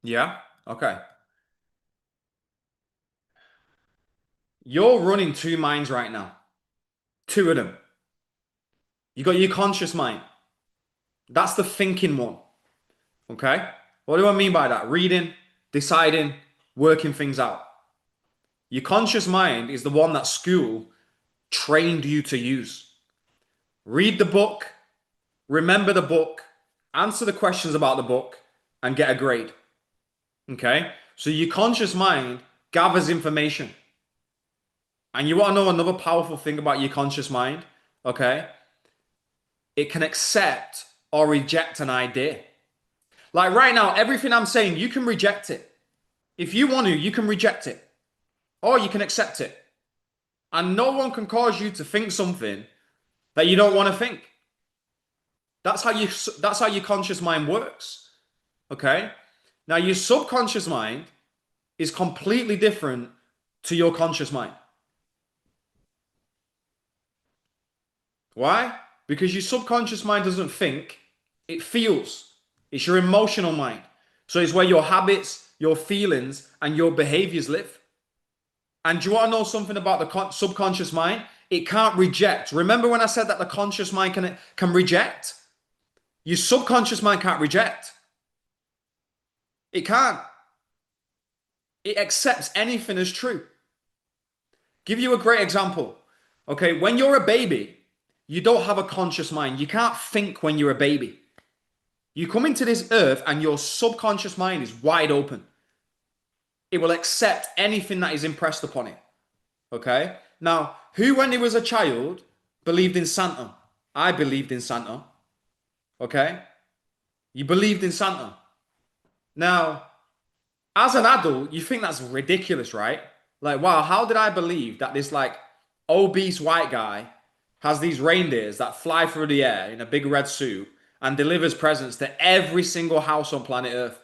Yeah. Okay. You're running two minds right now. Two of them. You got your conscious mind. That's the thinking one. Okay? What do I mean by that? Reading, deciding, working things out. Your conscious mind is the one that school trained you to use. Read the book, remember the book, answer the questions about the book, and get a grade. Okay? So your conscious mind gathers information. And you want to know another powerful thing about your conscious mind? Okay? It can accept or reject an idea. Like right now, everything I'm saying, you can reject it. If you want to, you can reject it or you can accept it. And no one can cause you to think something that you don't want to think. That's how your conscious mind works. Okay? Now your subconscious mind is completely different to your conscious mind. Why? Because your subconscious mind doesn't think, it feels. It's your emotional mind. So it's where your habits, your feelings, and your behaviors live. And do you want to know something about the subconscious mind? It can't reject. Remember when I said that the conscious mind can reject? Your subconscious mind can't reject. It can't. It accepts anything as true. Give you a great example. Okay, when you're a baby, you don't have a conscious mind. You can't think when you're a baby. You come into this earth and your subconscious mind is wide open. It will accept anything that is impressed upon it. Okay? Now, who, when he was a child, believed in Santa? I believed in Santa. Okay? You believed in Santa. Now, as an adult, you think that's ridiculous, right? Like, wow, how did I believe that this like obese white guy has these reindeers that fly through the air in a big red suit and delivers presents to every single house on planet Earth?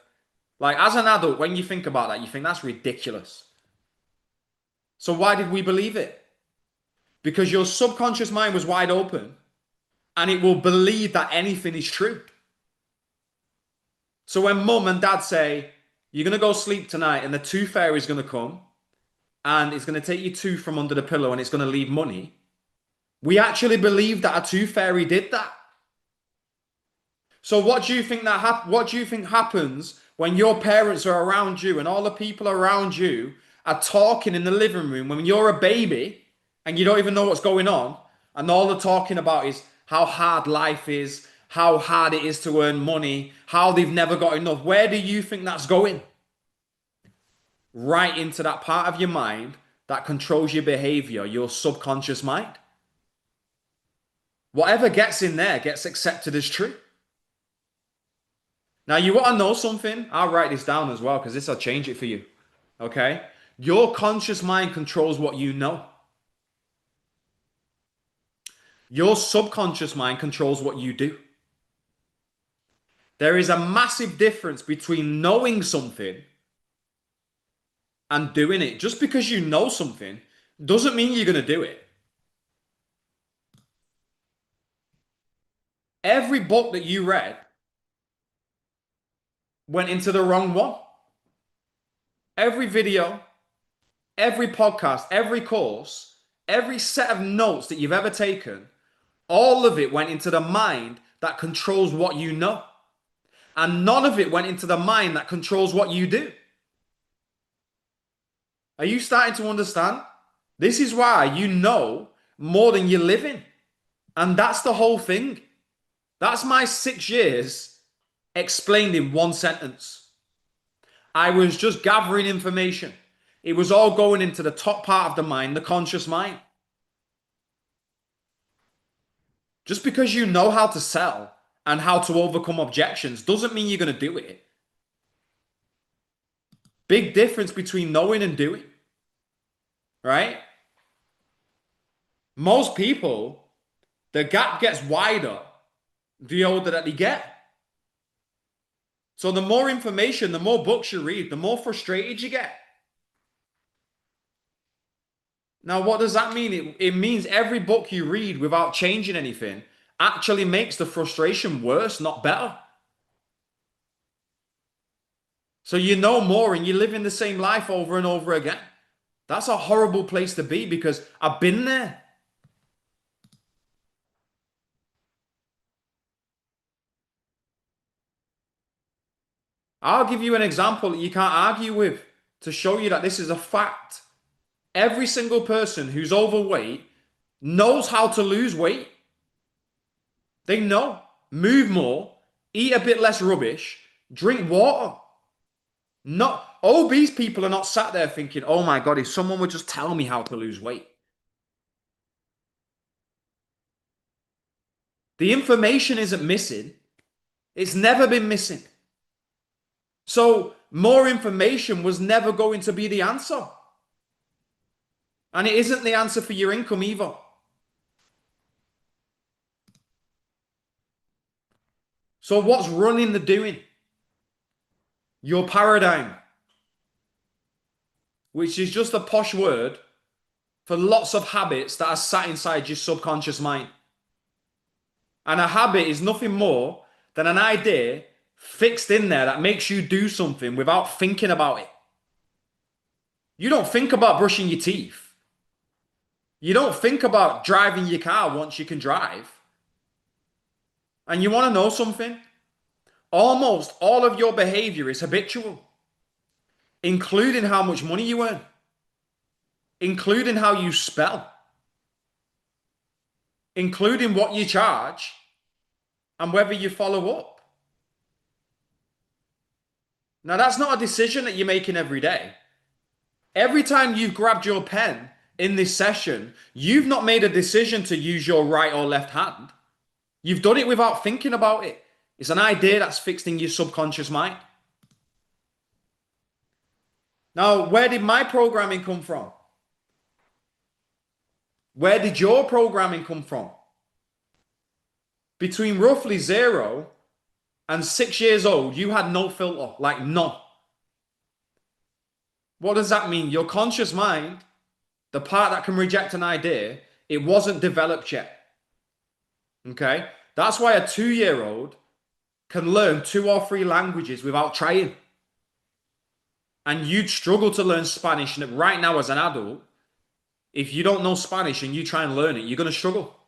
Like, as an adult, when you think about that, you think that's ridiculous. So why did we believe it? Because your subconscious mind was wide open and it will believe that anything is true. So when mum and dad say, you're going to go sleep tonight and the tooth fairy is going to come and it's going to take your tooth from under the pillow and it's going to leave money, we actually believe that a tooth fairy did that. So what do you think what do you think happens when your parents are around you and all the people around you are talking in the living room when you're a baby and you don't even know what's going on and all they're talking about is how hard life is, how hard it is to earn money, how they've never got enough? Where do you think that's going? Right into that part of your mind that controls your behavior, your subconscious mind. Whatever gets in there gets accepted as true. Now, you want to know something? I'll write this down as well because this will change it for you. Okay? Your conscious mind controls what you know. Your subconscious mind controls what you do. There is a massive difference between knowing something and doing it. Just because you know something doesn't mean you're going to do it. Every book that you read went into the wrong one. Every video, every podcast, every course, every set of notes that you've ever taken, all of it went into the mind that controls what you know. And none of it went into the mind that controls what you do. Are you starting to understand? This is why you know more than you're living. And that's the whole thing. That's my 6 years explained in one sentence. I was just gathering information. It was all going into the top part of the mind, the conscious mind. Just because you know how to sell and how to overcome objections doesn't mean you're going to do it. Big difference between knowing and doing, right? Most people, the gap gets wider the older that they get. So the more information, the more books you read, the more frustrated you get. Now, what does that mean? It means every book you read without changing anything actually makes the frustration worse, not better. So you know more and you live in the same life over and over again. That's a horrible place to be because I've been there. I'll give you an example that you can't argue with to show you that this is a fact. Every single person who's overweight knows how to lose weight. They know. Move more, eat a bit less rubbish, drink water. Not obese people are not sat there thinking, "Oh my God, if someone would just tell me how to lose weight." The information isn't missing. It's never been missing. So more information was never going to be the answer. And it isn't the answer for your income either. So what's running the doing? Your paradigm, which is just a posh word for lots of habits that are sat inside your subconscious mind. And a habit is nothing more than an idea fixed in there that makes you do something without thinking about it. You don't think about brushing your teeth. You don't think about driving your car once you can drive. And you want to know something? Almost all of your behavior is habitual, including how much money you earn, including how you spell, including what you charge, and whether you follow up. Now, that's not a decision that you're making every day. Every time you've grabbed your pen in this session, you've not made a decision to use your right or left hand. You've done it without thinking about it. It's an idea that's fixed in your subconscious mind. Now, where did my programming come from? Where did your programming come from? Between roughly 0 and 6 years old, you had no filter, like none. What does that mean? Your conscious mind, the part that can reject an idea, it wasn't developed yet. Okay? That's why a 2-year-old can learn 2 or 3 languages without trying. And you'd struggle to learn Spanish right now as an adult. If you don't know Spanish and you try and learn it, you're going to struggle.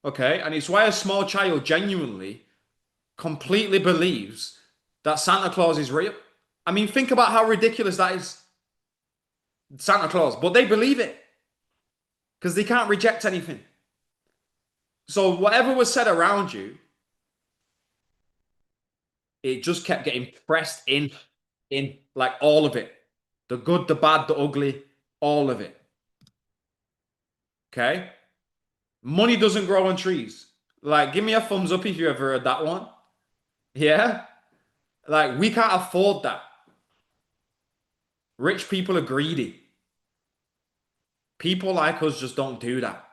Okay? And it's why a small child genuinely, completely believes that Santa Claus is real. I mean, think about how ridiculous that is. Santa Claus. But they believe it. Because they can't reject anything. So whatever was said around you, it just kept getting pressed in, like all of it. The good, the bad, the ugly, all of it. Okay? Money doesn't grow on trees. Like, give me a thumbs up if you ever heard that one. Yeah? Like, we can't afford that. Rich people are greedy. People like us just don't do that.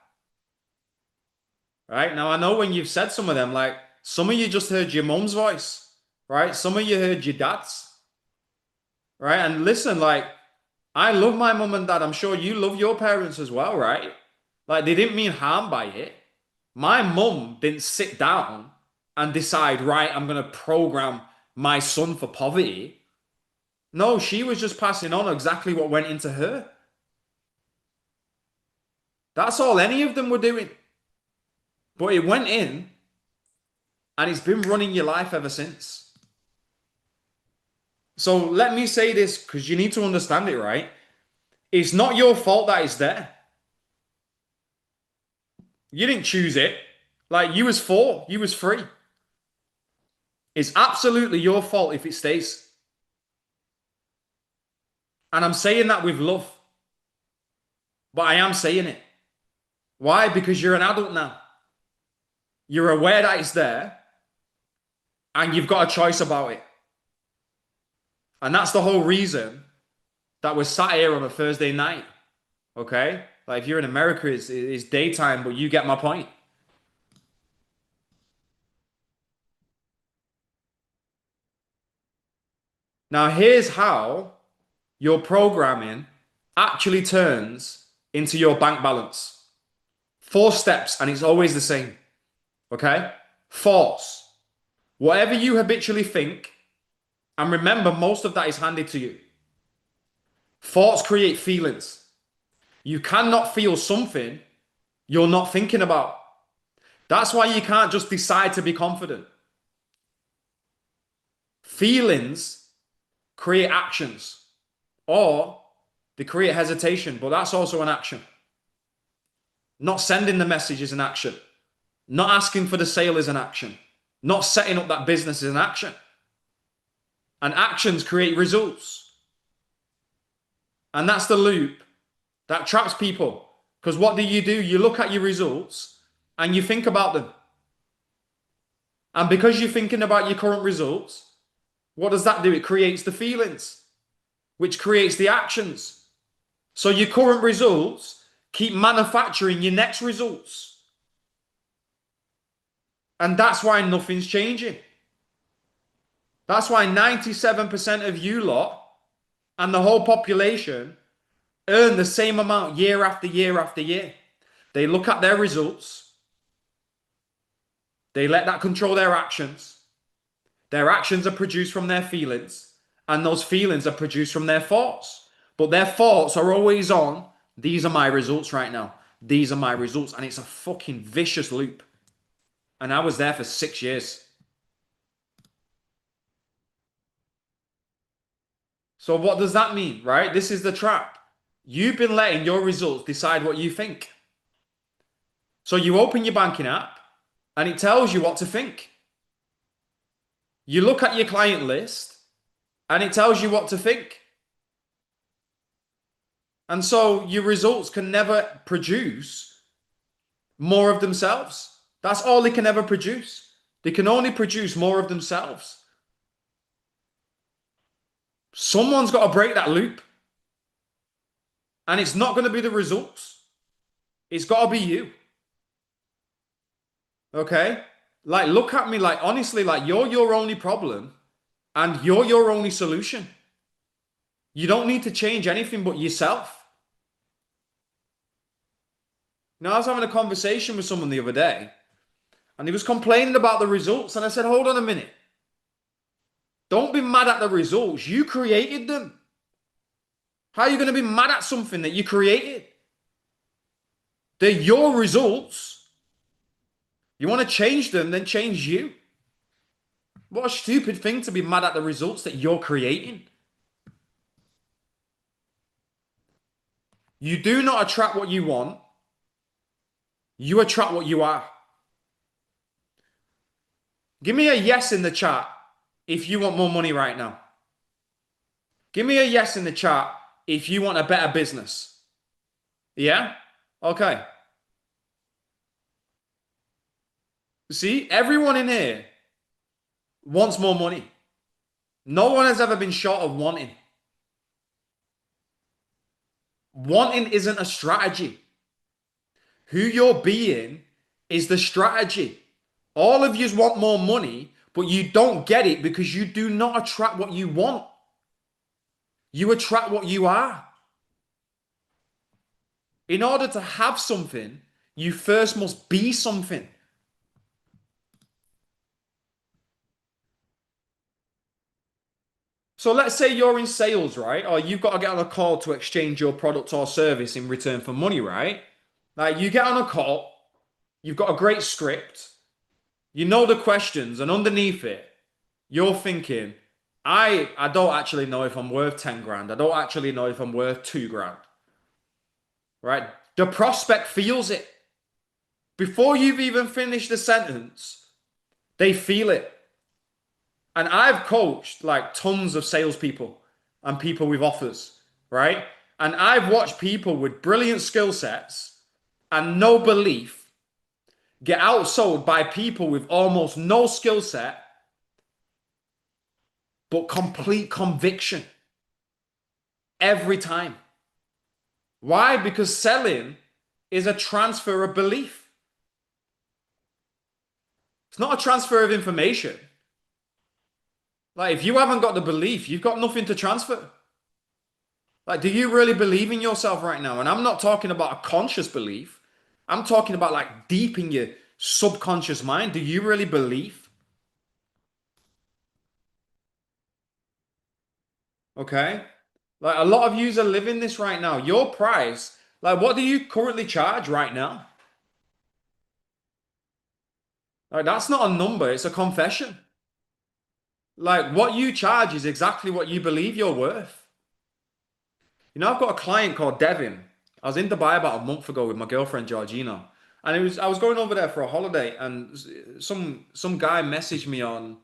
Right? Now, I know when you've said some of them, like, some of you just heard your mum's voice. Right? Some of you heard your dad's. Right? And listen, like, I love my mum and dad. I'm sure you love your parents as well, right? Like, they didn't mean harm by it. My mum didn't sit down and decide, right, I'm going to program my son for poverty. No, she was just passing on exactly what went into her. That's all any of them were doing. But it went in, and it's been running your life ever since. So let me say this, because you need to understand it, right? It's not your fault that it's there. You didn't choose it. Like, you was 4, you was 3. It's absolutely your fault if it stays. And I'm saying that with love. But I am saying it. Why? Because you're an adult now. You're aware that it's there. And you've got a choice about it. And that's the whole reason that we're sat here on a Thursday night. Okay? Like, if you're in America, it's daytime, but you get my point. Now, here's how your programming actually turns into your bank balance. 4 steps, and it's always the same. Okay? Force. Whatever you habitually think, And remember, most of that is handed to you. Thoughts create feelings. You cannot feel something you're not thinking about. That's why you can't just decide to be confident. Feelings create actions, or they create hesitation, but that's also an action. Not sending the message is an action. Not asking for the sale is an action. Not setting up that business is an action. And actions create results. And that's the loop that traps people. Because what do? You look at your results and you think about them. And because you're thinking about your current results, what does that do? It creates the feelings, which creates the actions. So your current results keep manufacturing your next results. And that's why nothing's changing. That's why 97% of you lot and the whole population earn the same amount year after year after year. They look at their results. They let that control their actions. Their actions are produced from their feelings, and those feelings are produced from their thoughts. But their thoughts are always on, these are my results right now. These are my results. And it's a fucking vicious loop. And I was there for 6 years. So what does that mean, right? This is the trap. You've been letting your results decide what you think. So you open your banking app and it tells you what to think. You look at your client list and it tells you what to think. And so your results can never produce more of themselves. That's all they can ever produce. They can only produce more of themselves. Someone's got to break that loop. And it's not going to be the results. It's got to be you. Okay? Like, look at me, like, honestly, like, you're your only problem and you're your only solution. You don't need to change anything but yourself. Now, I was having a conversation with someone the other day and he was complaining about the results. And I said, hold on a minute. Don't be mad at the results. You created them. How are you going to be mad at something that you created? They're your results. You want to change them, then change you. What a stupid thing to be mad at the results that you're creating. You do not attract what you want. You attract what you are. Give me a yes in the chat if you want more money right now. Give me a yes in the chat if you want a better business. Yeah? Okay. See, everyone in here wants more money. No one has ever been short of wanting. Wanting isn't a strategy. Who you're being is the strategy. All of you want more money, but you don't get it because you do not attract what you want. You attract what you are. In order to have something, you first must be something. So let's say you're in sales, right? Or you've got to get on a call to exchange your product or service in return for money, right? Like you get on a call, you've got a great script, you know the questions, and underneath it, you're thinking, I don't actually know if I'm worth 10 grand. I don't actually know if I'm worth 2 grand. Right? The prospect feels it. Before you've even finished the sentence, they feel it. And I've coached like tons of salespeople and people with offers, right? And I've watched people with brilliant skill sets and no belief get outsold by people with almost no skill set, but complete conviction every time. Why? Because selling is a transfer of belief. It's not a transfer of information. Like, if you haven't got the belief, you've got nothing to transfer. Like, do you really believe in yourself right now? And I'm not talking about a conscious belief. I'm talking about like deep in your subconscious mind. Do you really believe? Okay? Like a lot of yous are living this right now. Your price, like what do you currently charge right now? Like that's not a number, it's a confession. Like what you charge is exactly what you believe you're worth. You know, I've got a client called Devin. I was in Dubai about a month ago with my girlfriend Georgina, and I was going over there for a holiday, and some guy messaged me on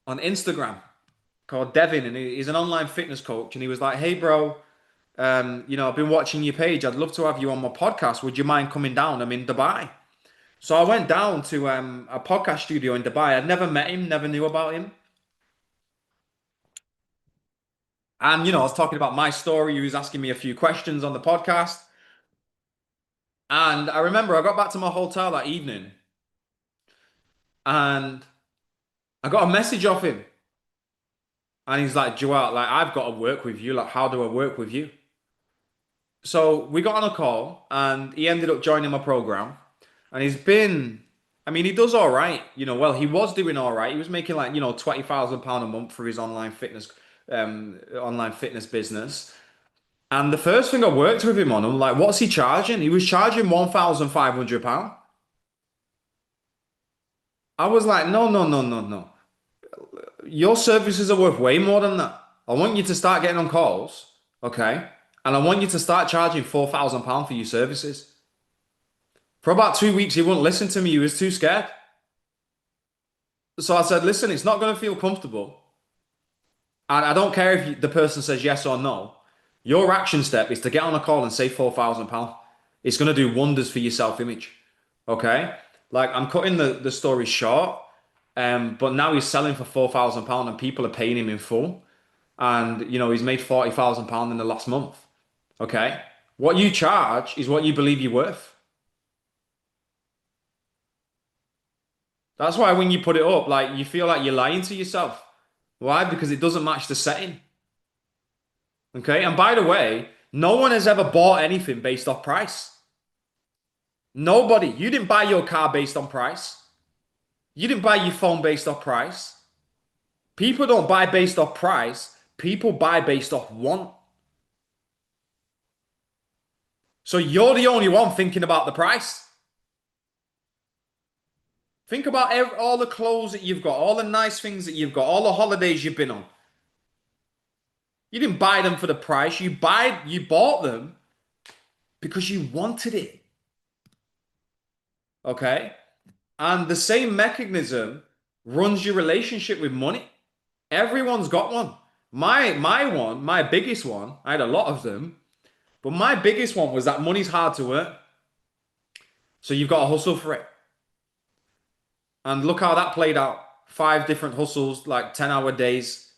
Instagram called Devin, and he's an online fitness coach, and he was like, "Hey, bro, I've been watching your page. I'd love to have you on my podcast. Would you mind coming down? I'm in Dubai." So I went down to a podcast studio in Dubai. I'd never met him, never knew about him. And, I was talking about my story. He was asking me a few questions on the podcast. And I remember I got back to my hotel that evening and I got a message off him. And he's like, Joel, like, I've got to work with you. Like, how do I work with you? So we got on a call and he ended up joining my program. And I mean, he does all right. Well, he was doing all right. He was making like, £20,000 a month for his online fitness business. And the first thing I worked with him on, I'm like, what's he charging? He was charging £1,500. I was like, no, no, no, no, no. Your services are worth way more than that. I want you to start getting on calls, okay? And I want you to start charging £4,000 for your services. For about 2 weeks, he wouldn't listen to me. He was too scared. So I said, listen, it's not going to feel comfortable. And I don't care if the person says yes or no. Your action step is to get on a call and say £4,000. It's going to do wonders for your self-image. Okay? Like I'm cutting the story short, but now he's selling for £4,000 and people are paying him in full. And he's made £40,000 in the last month. Okay? What you charge is what you believe you're worth. That's why when you put it up, like you feel like you're lying to yourself. Why? Because it doesn't match the setting. Okay? And by the way, no one has ever bought anything based off price. Nobody. You didn't buy your car based on price. You didn't buy your phone based off price. People don't buy based off price. People buy based off want. So you're the only one thinking about the price. Think about all the clothes that you've got, all the nice things that you've got, all the holidays you've been on. You didn't buy them for the price. You bought them because you wanted it. Okay? And the same mechanism runs your relationship with money. Everyone's got one. My biggest one, I had a lot of them, but my biggest one was that money's hard to earn. So you've got to hustle for it. And look how that played out. 5 different hustles, like 10-hour days,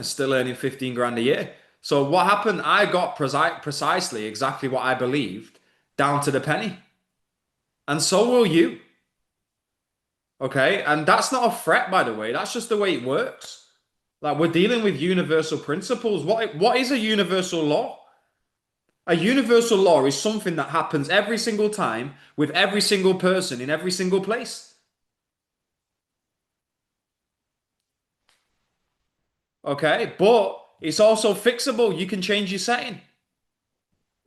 still earning 15 grand a year. So what happened? I got precisely exactly what I believed down to the penny. And so will you. Okay? And that's not a threat, by the way. That's just the way it works. Like we're dealing with universal principles. What is a universal law? A universal law is something that happens every single time with every single person in every single place. Okay? But it's also fixable. You can change your setting.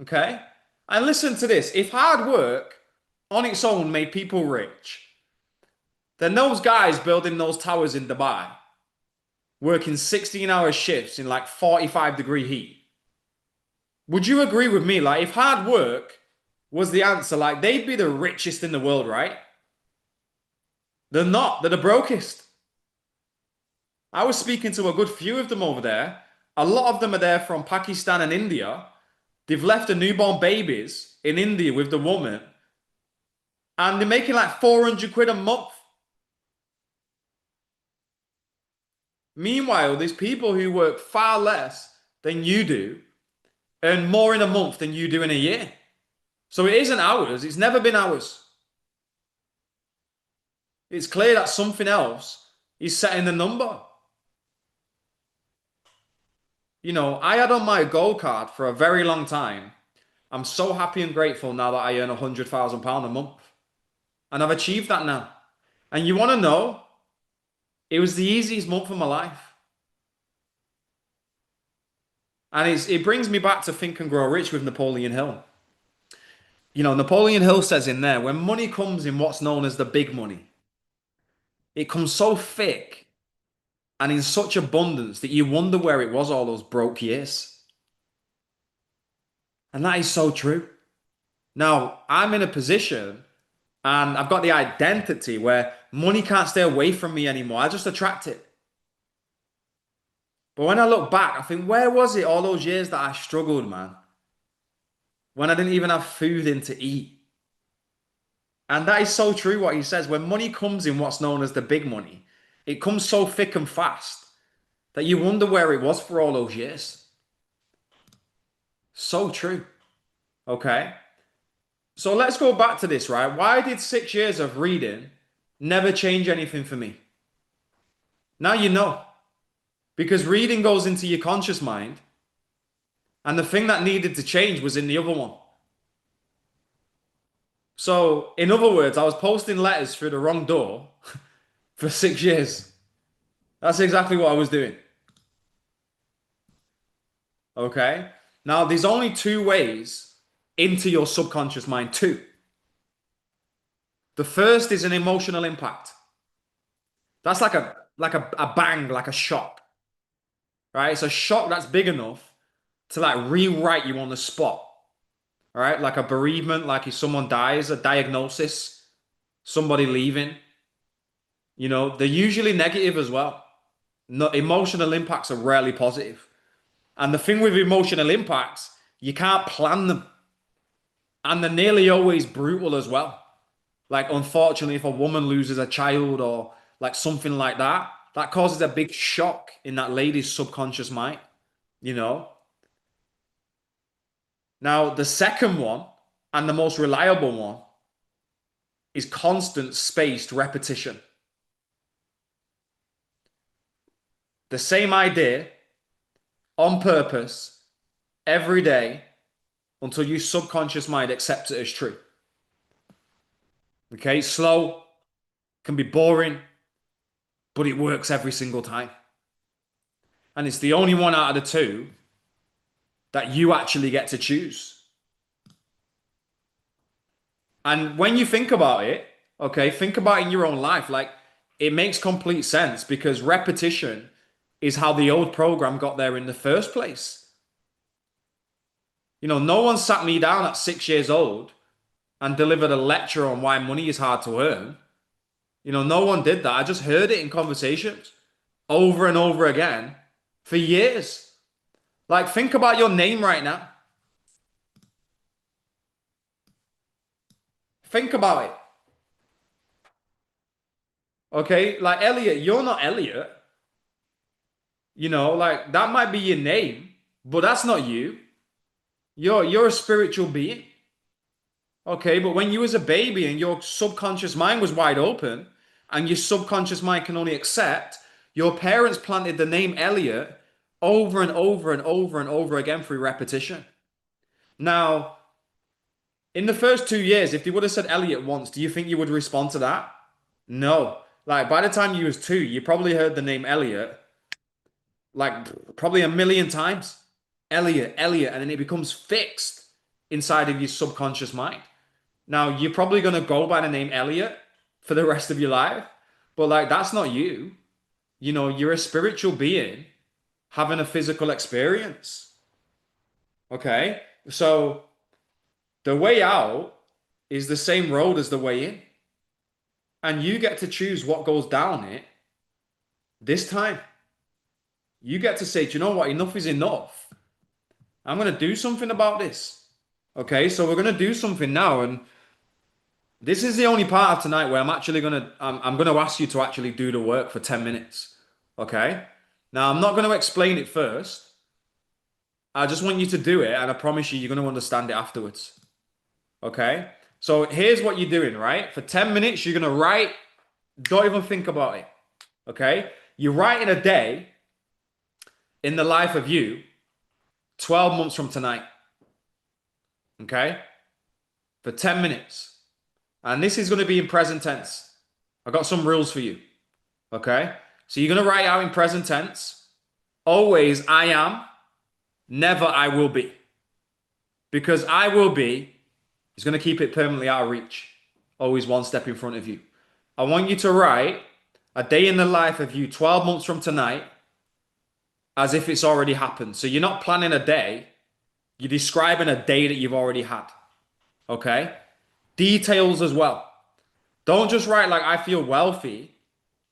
Okay? And listen to this. If hard work on its own made people rich, then those guys building those towers in Dubai, working 16-hour shifts in like 45-degree heat, would you agree with me? Like, if hard work was the answer, like, they'd be the richest in the world, right? They're not. They're the brokest. I was speaking to a good few of them over there. A lot of them are there from Pakistan and India. They've left the newborn babies in India with the woman, and they're making like 400 quid a month. Meanwhile, there's people who work far less than you do, earn more in a month than you do in a year. So it isn't ours. It's never been ours. It's clear that something else is setting the number. I had on my gold card for a very long time. I'm so happy and grateful now that I earn £100,000 a month. And I've achieved that now. And you want to know? It was the easiest month of my life. And it brings me back to Think and Grow Rich with Napoleon Hill. Napoleon Hill says in there, when money comes in what's known as the big money, it comes so thick and in such abundance that you wonder where it was all those broke years. And that is so true. Now, I'm in a position and I've got the identity where money can't stay away from me anymore. I just attract it. But when I look back, I think, where was it all those years that I struggled, man? When I didn't even have food in to eat. And that is so true what he says. When money comes in what's known as the big money, it comes so thick and fast that you wonder where it was for all those years. So true. Okay. So let's go back to this, right? Why did 6 years of reading never change anything for me? Now you know. Because reading goes into your conscious mind, and the thing that needed to change was in the other one. So, in other words, I was posting letters through the wrong door for 6 years. That's exactly what I was doing. Okay? Now, there's only two ways into your subconscious mind. Two. The first is an emotional impact. That's like a bang, like a shock. Right? It's a shock that's big enough to like rewrite you on the spot. All right? Like a bereavement, like if someone dies, a diagnosis, somebody leaving. They're usually negative as well. No, emotional impacts are rarely positive. And the thing with emotional impacts, you can't plan them. And they're nearly always brutal as well. Like, unfortunately, if a woman loses a child or like something like that, that causes a big shock in that lady's subconscious mind, you know? Now, the second one and the most reliable one is constant spaced repetition. The same idea on purpose every day until your subconscious mind accepts it as true. Okay, slow, can be boring, but it works every single time. And it's the only one out of the two that you actually get to choose. And when you think about it, okay, think about it in your own life. Like, it makes complete sense because repetition is how the old program got there in the first place. No one sat me down at 6 years old and delivered a lecture on why money is hard to earn. No one did that. I just heard it in conversations over and over again for years. Like, think about your name right now. Think about it. Okay, like Elliot, you're not Elliot. Like that might be your name, but that's not you. You're a spiritual being. Okay, but when you was a baby and your subconscious mind was wide open and your subconscious mind can only accept, your parents planted the name Elliot over and over and over and over again through repetition. Now, in the first 2 years, if they would have said Elliot once, do you think you would respond to that? No. Like by the time you was 2, you probably heard the name Elliot like probably a million times. Elliot, Elliot, and then it becomes fixed inside of your subconscious mind. Now, you're probably going to go by the name Elliot for the rest of your life, but like that's not you. You're a spiritual being having a physical experience. Okay? So the way out is the same road as the way in. And you get to choose what goes down it this time. You get to say, do you know what? Enough is enough. I'm going to do something about this. Okay, so we're going to do something now. And this is the only part of tonight where I'm going to ask you to actually do the work for 10 minutes. Okay? Now, I'm not going to explain it first. I just want you to do it. And I promise you're going to understand it afterwards. Okay? So here's what you're doing, right? For 10 minutes, you're going to write. Don't even think about it. Okay? You're writing a day in the life of you 12 months from tonight. Okay? For 10 minutes. And this is going to be in present tense. I got some rules for you. Okay? So you're going to write out in present tense. Always I am. Never I will be. Because I will be is going to keep it permanently out of reach. Always one step in front of you. I want you to write a day in the life of you 12 months from tonight as if it's already happened. So you're not planning a day, you're describing a day that you've already had. Okay? Details as well. Don't just write like I feel wealthy.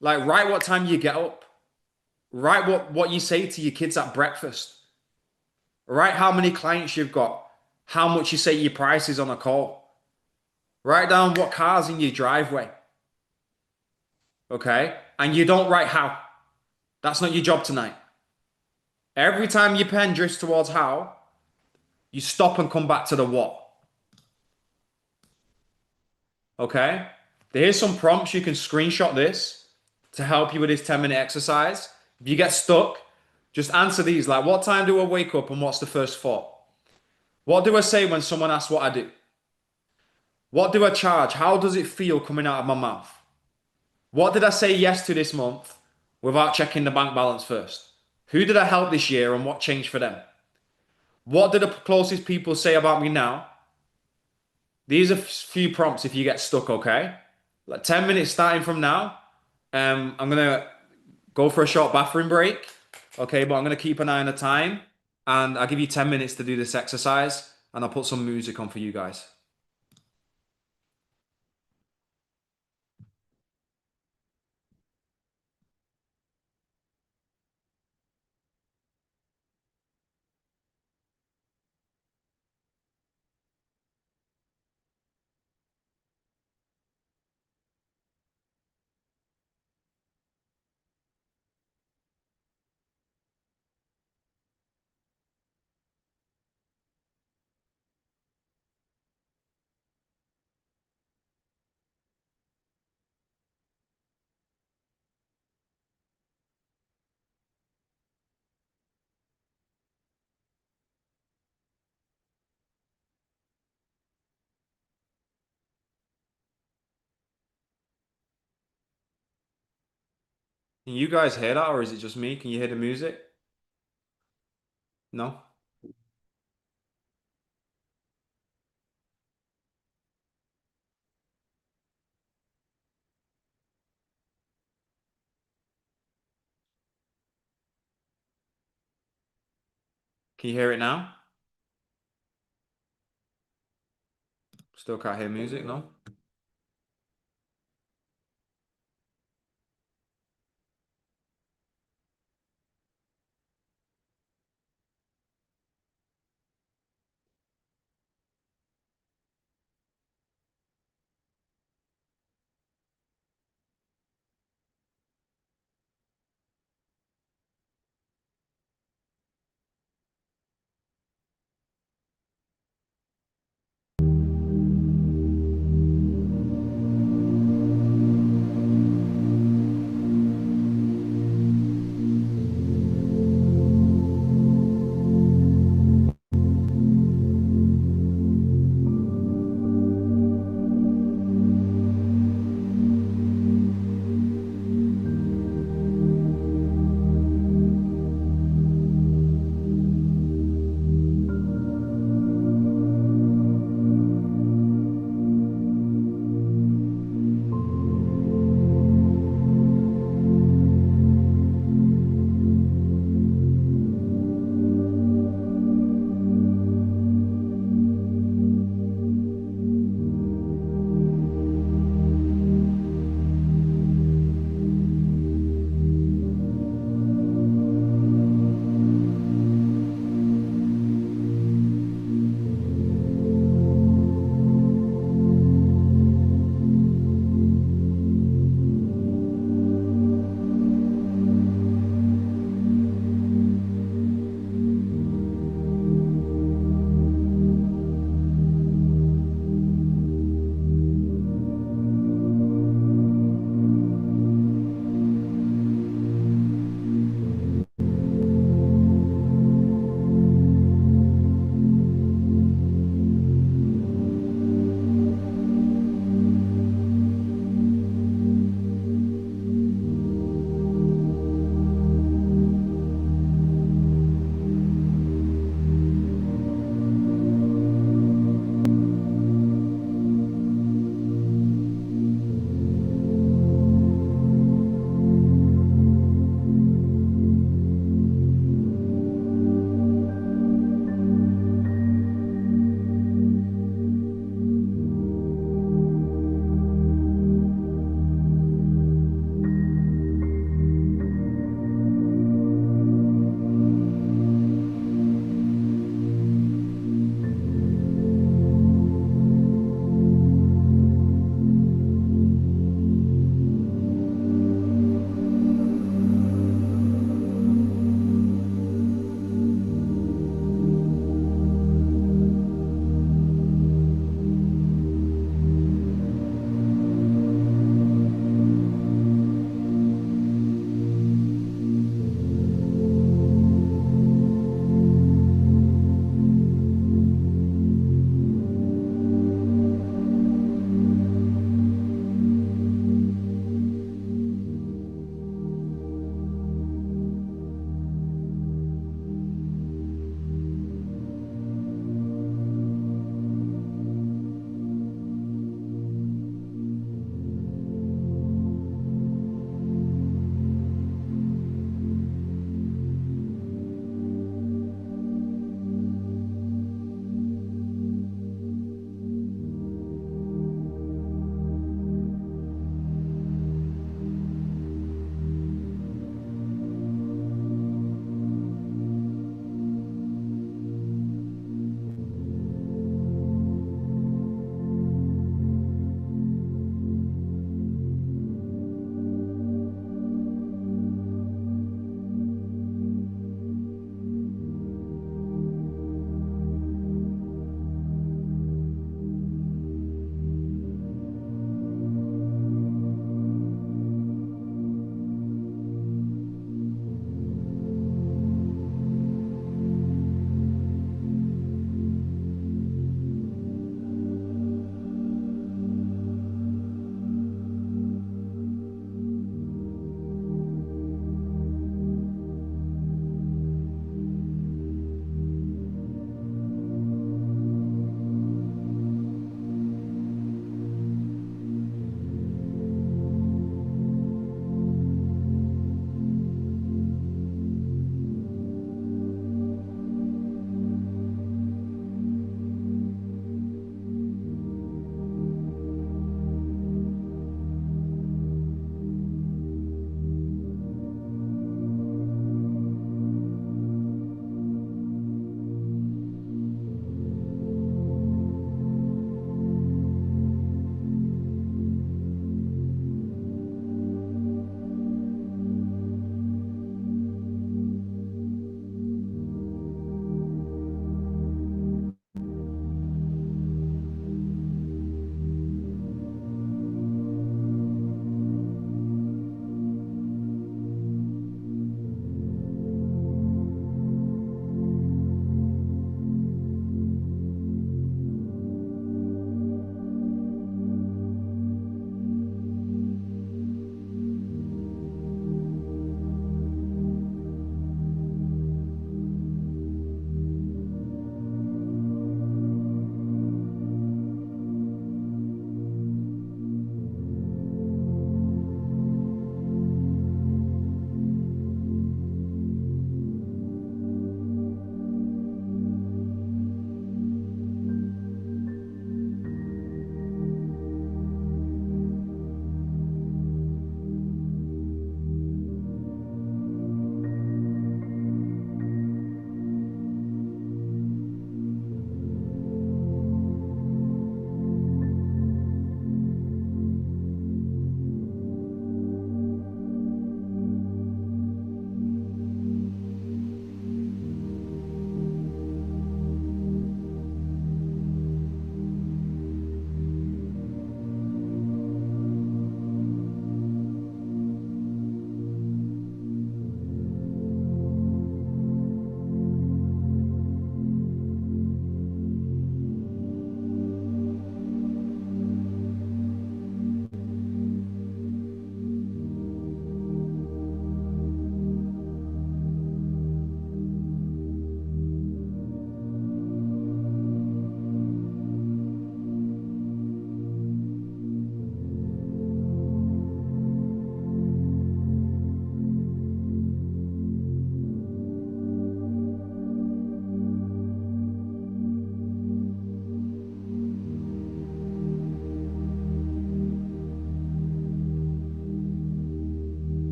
Like write what time you get up. Write what you say to your kids at breakfast. Write how many clients you've got. How much you say your price is on a call. Write down what car's in your driveway. Okay? And you don't write how. That's not your job tonight. Every time your pen drifts towards how, you stop and come back to the what. Okay? Here's some prompts. You can screenshot this to help you with this 10-minute exercise. If you get stuck, just answer these like, what time do I wake up and what's the first thought? What do I say when someone asks what I do? What do I charge? How does it feel coming out of my mouth? What did I say yes to this month without checking the bank balance first? Who did I help this year and what changed for them? What do the closest people say about me now? These are a few prompts if you get stuck, okay? Like 10 minutes starting from now. I'm gonna go for a short bathroom break, okay? But I'm gonna keep an eye on the time and I'll give you 10 minutes to do this exercise and I'll put some music on for you guys. Can you guys hear that or is it just me? Can you hear the music? No? Can you hear it now? Still can't hear music, no?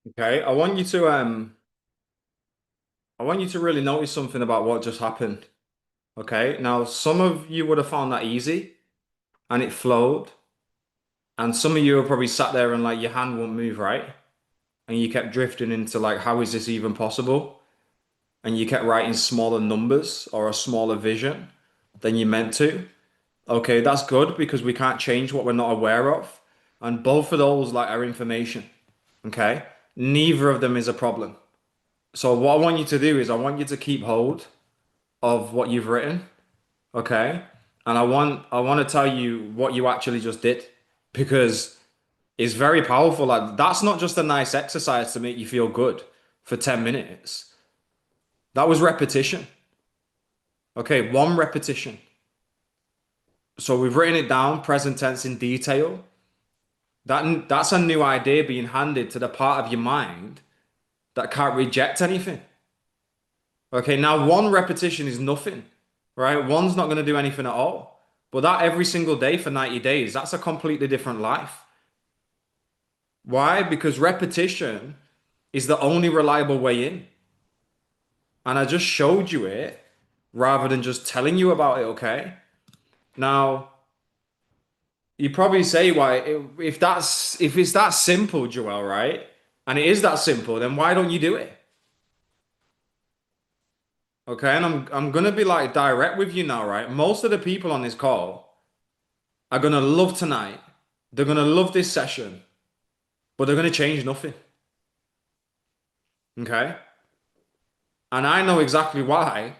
Okay, I want you to really notice something about what just happened. Okay, now some of you would have found that easy and it flowed, and some of you are probably sat there and like your hand won't move right, and you kept drifting into like, how is this even possible? And you kept writing smaller numbers or a smaller vision than you meant to. Okay, that's good because we can't change what we're not aware of. And both of those like are information. Okay? Neither of them is a problem. So what I want you to do is I want you to keep hold of what you've written. Okay? And I want to tell you what you actually just did because it's very powerful. Like that's not just a nice exercise to make you feel good for 10 minutes. That was repetition. Okay, one repetition. So we've written it down, present tense in detail. That's a new idea being handed to the part of your mind that can't reject anything. Okay, now one repetition is nothing, right? One's not going to do anything at all. But that every single day for 90 days, that's a completely different life. Why? Because repetition is the only reliable way in. And I just showed you it rather than just telling you about it, okay? Now, you probably say, why, if it's that simple, Joel, right? And it is that simple, then why don't you do it? Okay, and I'm gonna be like direct with you now, right? Most of the people on this call are gonna love tonight. They're gonna love this session, but they're gonna change nothing. Okay? And I know exactly why,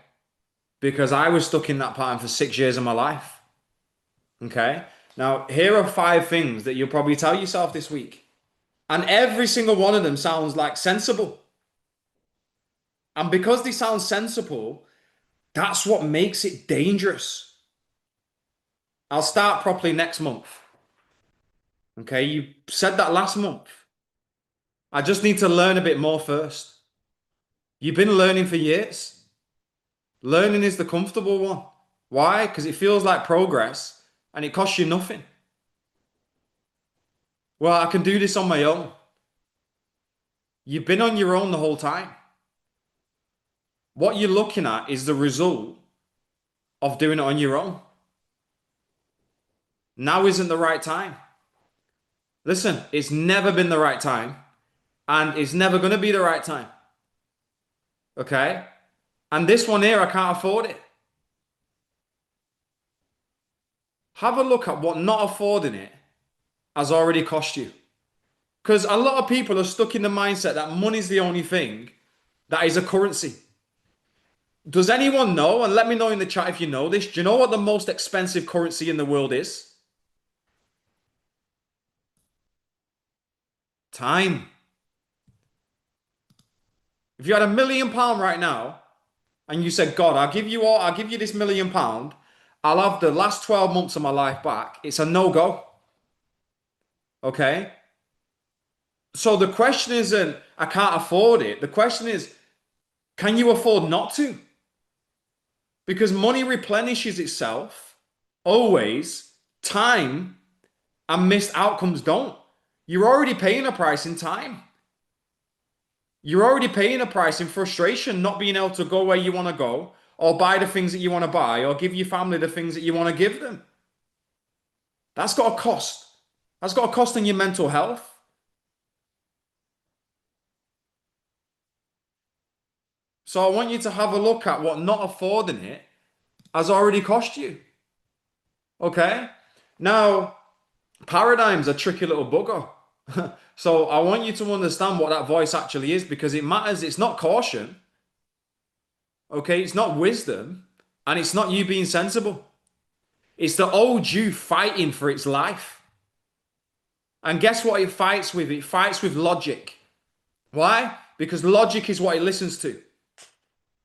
because I was stuck in that pattern for 6 years of my life. Okay? Now, here are 5 things that you'll probably tell yourself this week. And every single one of them sounds like sensible. And because they sound sensible, that's what makes it dangerous. I'll start properly next month. Okay, you said that last month. I just need to learn a bit more first. You've been learning for years. Learning is the comfortable one. Why? Because it feels like progress and it costs you nothing. Well, I can do this on my own. You've been on your own the whole time. What you're looking at is the result of doing it on your own. Now isn't the right time. Listen, it's never been the right time and it's never going to be the right time. Okay? And this one here, I can't afford it. Have a look at what not affording it has already cost you. Because a lot of people are stuck in the mindset that money's the only thing that is a currency. Does anyone know? And let me know in the chat if you know this. Do you know what the most expensive currency in the world is? Time. If you had £1 million right now and you said, God, I'll give you this £1 million, I'll have the last 12 months of my life back. It's a no-go. Okay? So the question isn't, I can't afford it. The question is, can you afford not to? Because money replenishes itself always. Time and missed outcomes don't. You're already paying a price in time. You're already paying a price in frustration, not being able to go where you want to go, or buy the things that you want to buy, or give your family the things that you want to give them. That's got a cost. That's got a cost on your mental health. So I want you to have a look at what not affording it has already cost you. Okay? Now, paradigm's a tricky little bugger. So I want you to understand what that voice actually is because it matters. It's not caution. Okay? It's not wisdom. And it's not you being sensible. It's the old you fighting for its life. And guess what it fights with? It fights with logic. Why? Because logic is what it listens to.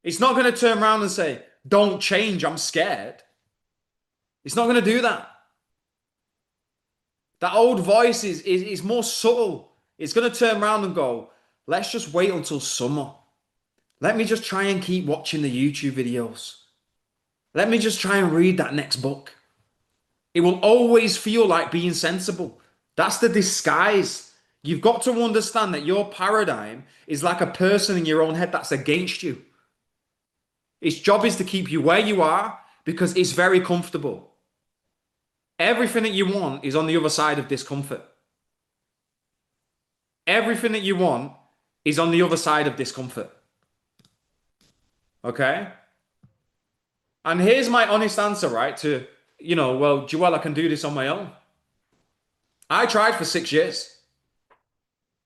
It's not going to turn around and say, don't change, I'm scared. It's not going to do that. That old voice is more subtle. It's going to turn around and go, let's just wait until summer. Let me just try and keep watching the YouTube videos. Let me just try and read that next book. It will always feel like being sensible. That's the disguise. You've got to understand that your paradigm is like a person in your own head that's against you. Its job is to keep you where you are because it's very comfortable. Everything that you want is on the other side of discomfort. Everything that you want is on the other side of discomfort. Okay? And here's my honest answer, right? Well, Joel, I can do this on my own. I tried for 6 years.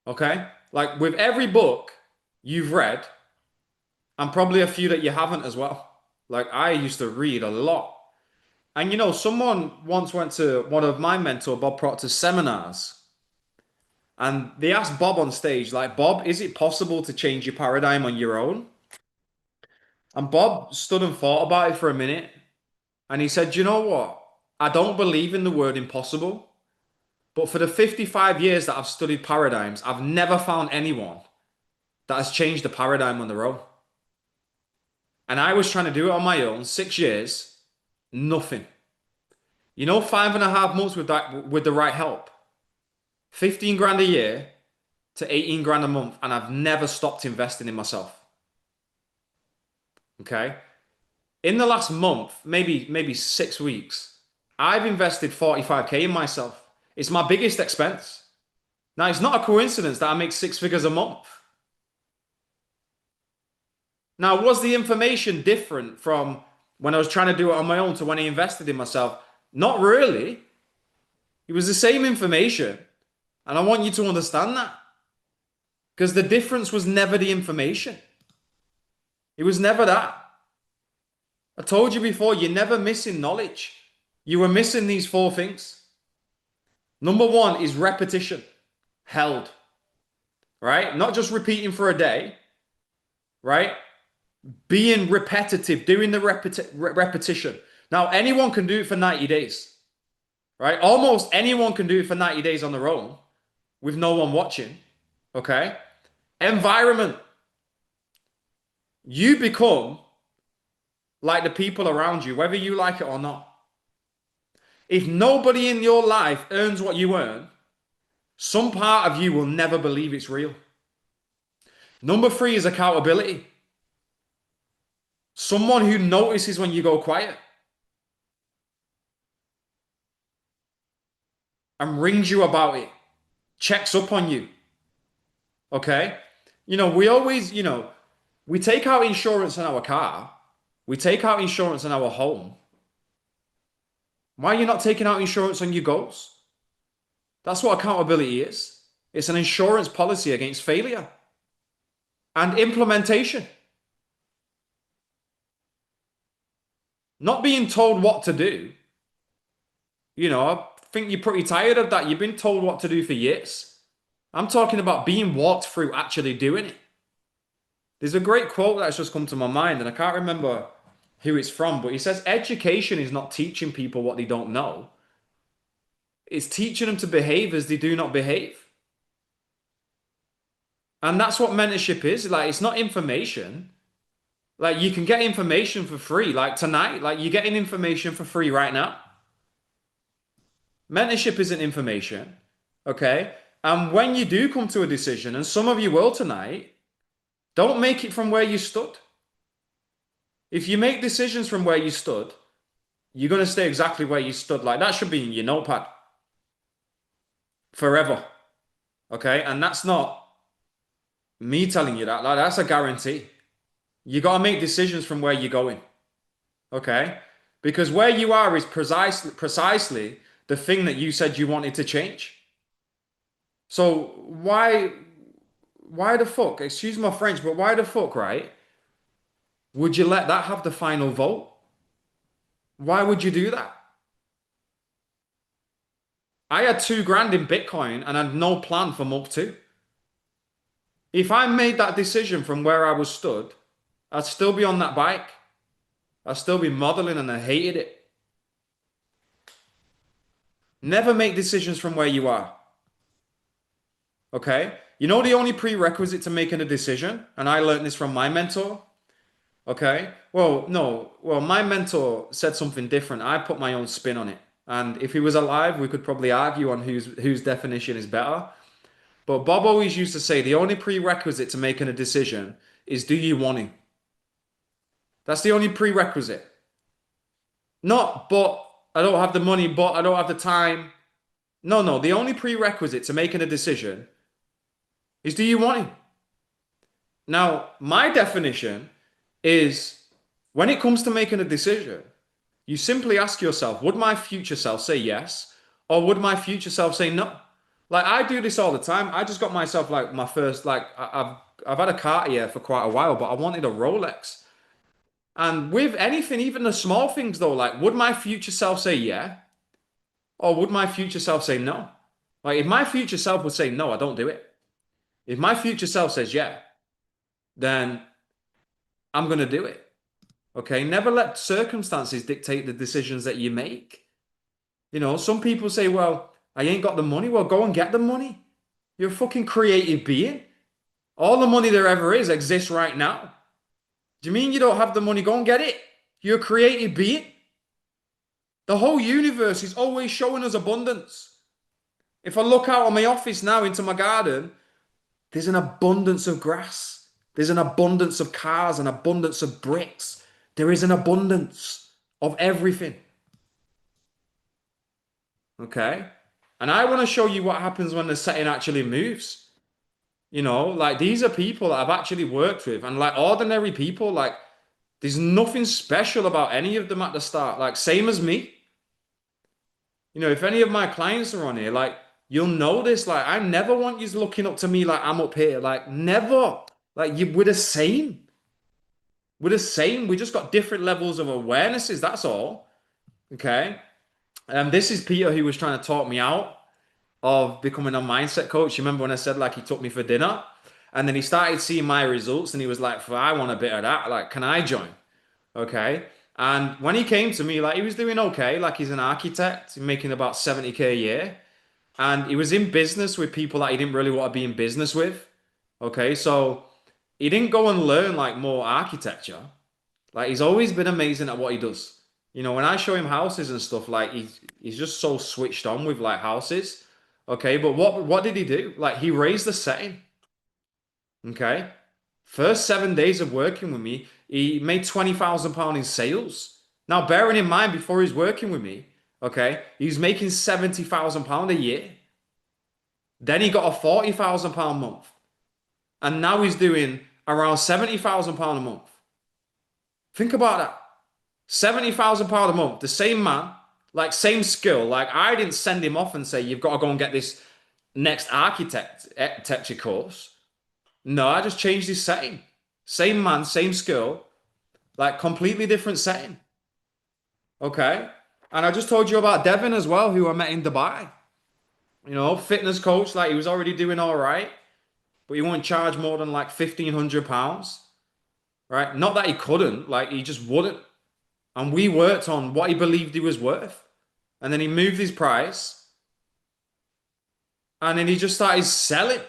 Okay? Like with every book you've read, and probably a few that you haven't as well. Like I used to read a lot. And someone once went to one of my mentor, Bob Proctor's seminars, and they asked Bob on stage, like, Bob, is it possible to change your paradigm on your own? And Bob stood and thought about it for a minute, and he said, you know what? I don't believe in the word impossible, but for the 55 years that I've studied paradigms, I've never found anyone that has changed the paradigm on their own. And I was trying to do it on my own, 6 years, nothing. 5.5 months with the right help, 15 grand a year to 18 grand a month, and I've never stopped investing in myself. Okay. In the last month, maybe 6 weeks, I've invested 45K in myself. It's my biggest expense. Now, it's not a coincidence that I make 6 figures a month. Now, was the information different from when I was trying to do it on my own to when I invested in myself? Not really. It was the same information. And I want you to understand that. Because the difference was never the information. It was never that. I told you before, you're never missing knowledge. You were missing these 4 things. Number one is repetition, held, right? Not just repeating for a day, right? Being repetitive, doing the repetition. Now, anyone can do it for 90 days, right? Almost anyone can do it for 90 days on their own with no one watching, okay? Environment. You become like the people around you, whether you like it or not. If nobody in your life earns what you earn, some part of you will never believe it's real. Number 3 is accountability. Someone who notices when you go quiet and rings you about it, checks up on you. Okay? We always, we take out insurance on our car, we take out insurance on our home. Why are you not taking out insurance on your goals? That's what accountability is. It's an insurance policy against failure and implementation. Not being told what to do. I think you're pretty tired of that. You've been told what to do for years. I'm talking about being walked through actually doing it. There's a great quote that's just come to my mind, and I can't remember who it's from, but he says, education is not teaching people what they don't know. It's teaching them to behave as they do not behave. And that's what mentorship is. Like, it's not information. Like, you can get information for free. Like tonight, like you're getting information for free right now. Mentorship isn't information. Okay. And when you do come to a decision, and some of you will tonight, don't make it from where you stood. If you make decisions from where you stood, you're going to stay exactly where you stood. Like that should be in your notepad forever. Okay. And that's not me telling you that. Like, that's a guarantee. You got to make decisions from where you're going. Okay. Because where you are is precisely the thing that you said you wanted to change. So why the fuck, excuse my French, but why the fuck, right? Would you let that have the final vote? Why would you do that? I had 2 grand in Bitcoin and had no plan for month 2. If I made that decision from where I was stood, I'd still be on that bike. I'd still be modeling and I hated it. Never make decisions from where you are. Okay? The only prerequisite to making a decision, and I learned this from my mentor. Okay? Well, no. Well, my mentor said something different. I put my own spin on it. And if he was alive, we could probably argue on whose definition is better. But Bob always used to say the only prerequisite to making a decision is do you want it? That's the only prerequisite. Not, but I don't have the money, but I don't have the time. No, no. The only prerequisite to making a decision is do you want it? Now, my definition is when it comes to making a decision, you simply ask yourself, would my future self say yes? Or would my future self say no? Like I do this all the time. I just got myself like my first I've had a Cartier for quite a while, but I wanted a Rolex. And with anything, even the small things though, like would my future self say yeah? Or would my future self say no? Like if my future self would say no, I don't do it. If my future self says yeah, then I'm gonna do it. Okay? Never let circumstances dictate the decisions that you make. You know, some people say, well, I ain't got the money. Well, go and get the money. You're a fucking creative being. All the money there ever is exists right now. Do you mean you don't have the money? Go and get it. You're a creative being. The whole universe is always showing us abundance. If I look out of my office now into my garden, there's an abundance of grass. There's an abundance of cars, an abundance of bricks. There is an abundance of everything. Okay? And I want to show you what happens when the setting actually moves. You know, like these are people that I've actually worked with, and like ordinary people, like there's nothing special about any of them at the start. Like, same as me. You know, if any of my clients are on here, like, you'll know this. Like, I never want you looking up to me like I'm up here. Like, never. Like, we're the same. We're the same. We just got different levels of awarenesses. That's all. Okay. This is Peter who was trying to talk me out of becoming a mindset coach. You remember when I said like he took me for dinner and then he started seeing my results and he was like, I want a bit of that. Like, can I join? Okay. And when he came to me, like he was doing okay. Like he's an architect, making about 70K a year. And he was in business with people that he didn't really want to be in business with. Okay. So he didn't go and learn like more architecture. Like he's always been amazing at what he does. You know, when I show him houses and stuff, like he's just so switched on with like houses. Okay, but what did he do? Like he raised the setting. Okay. First 7 days of working with me, he made £20,000 in sales. Now, bearing in mind, before he's working with me, okay, he's making £70,000 a year. Then he got a £40,000 month. And now he's doing around £70,000 a month. Think about that. £70,000 a month, the same man, like same skill. Like I didn't send him off and say, you've got to go and get this next architecture course. No, I just changed his setting. Same man, same skill, like completely different setting. Okay. And I just told you about Devin as well, who I met in Dubai. You know, fitness coach, like he was already doing all right, but he wouldn't charge more than like £1,500, right? Not that he couldn't, like he just wouldn't. And we worked on what he believed he was worth. And then he moved his price. And then he just started selling.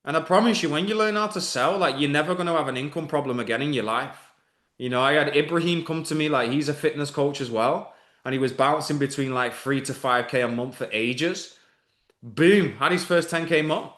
And I promise you, when you learn how to sell, like you're never going to have an income problem again in your life. You know, I had Ibrahim come to me, like he's a fitness coach as well. And he was bouncing between like 3 to 5K a month for ages. Boom, had his first 10K month.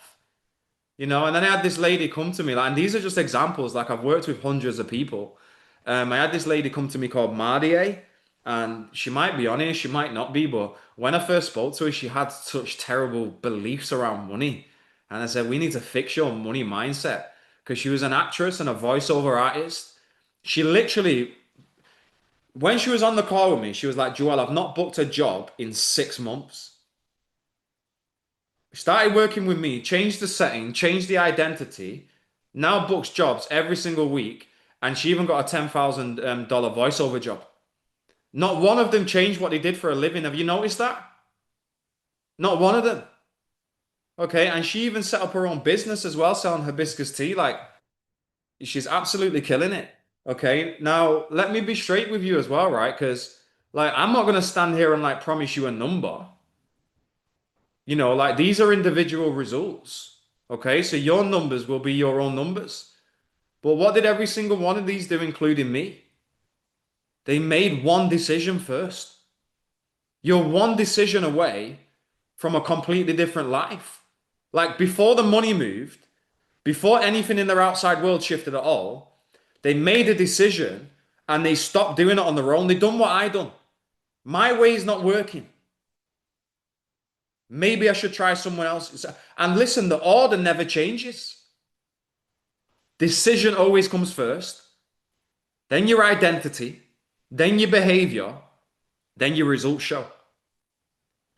You know, and then I had this lady come to me, like, and these are just examples. Like I've worked with hundreds of people. I had this lady come to me called Mardia, and she might be on here, she might not be, but when I first spoke to her, she had such terrible beliefs around money. And I said, we need to fix your money mindset. Because she was an actress and a voiceover artist. She literally, when she was on the call with me, she was like, Joel, I've not booked a job in 6 months. Started working with me, changed the setting, changed the identity, now books jobs every single week, and she even got a $10,000 voiceover job. Not one of them changed what they did for a living. Have you noticed that? Not one of them. Okay, and she even set up her own business as well, selling hibiscus tea. Like, she's absolutely killing it. Okay, now let me be straight with you as well, right? Because, like, I'm not gonna stand here and like promise you a number. You know, like these are individual results. Okay, so your numbers will be your own numbers. But what did every single one of these do, including me? They made one decision first. You're one decision away from a completely different life. Like before the money moved, before anything in their outside world shifted at all, they made a decision and they stopped doing it on their own. They done what I done. My way is not working. Maybe I should try someone else. And listen, the order never changes. Decision always comes first, then your identity, then your behavior, then your results show.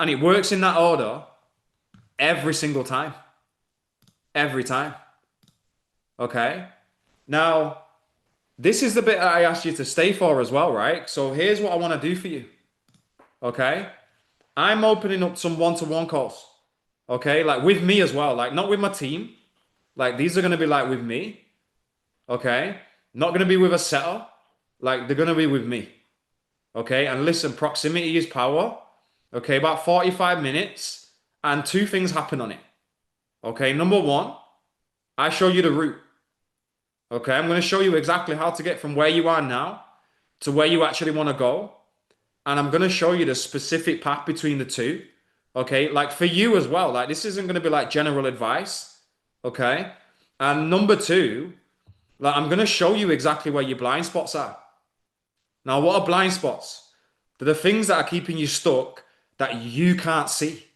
And it works in that order every single time. Every time. Okay? Now, this is the bit I asked you to stay for as well, right? So here's what I want to do for you. Okay? I'm opening up some one-to-one calls. Okay? Like with me as well. Like not with my team. Like these are going to be like with me. Okay? Not going to be with a setter. Like they're going to be with me. Okay? And listen, proximity is power. Okay? About 45 minutes. And two things happen on it. Okay? Number one, I show you the route. Okay? I'm going to show you exactly how to get from where you are now to where you actually want to go. And I'm going to show you the specific path between the two. Okay? Like for you as well. Like this isn't going to be like general advice. Okay? And number two, like I'm going to show you exactly where your blind spots are. Now, what are blind spots? They're the things that are keeping you stuck that you can't see.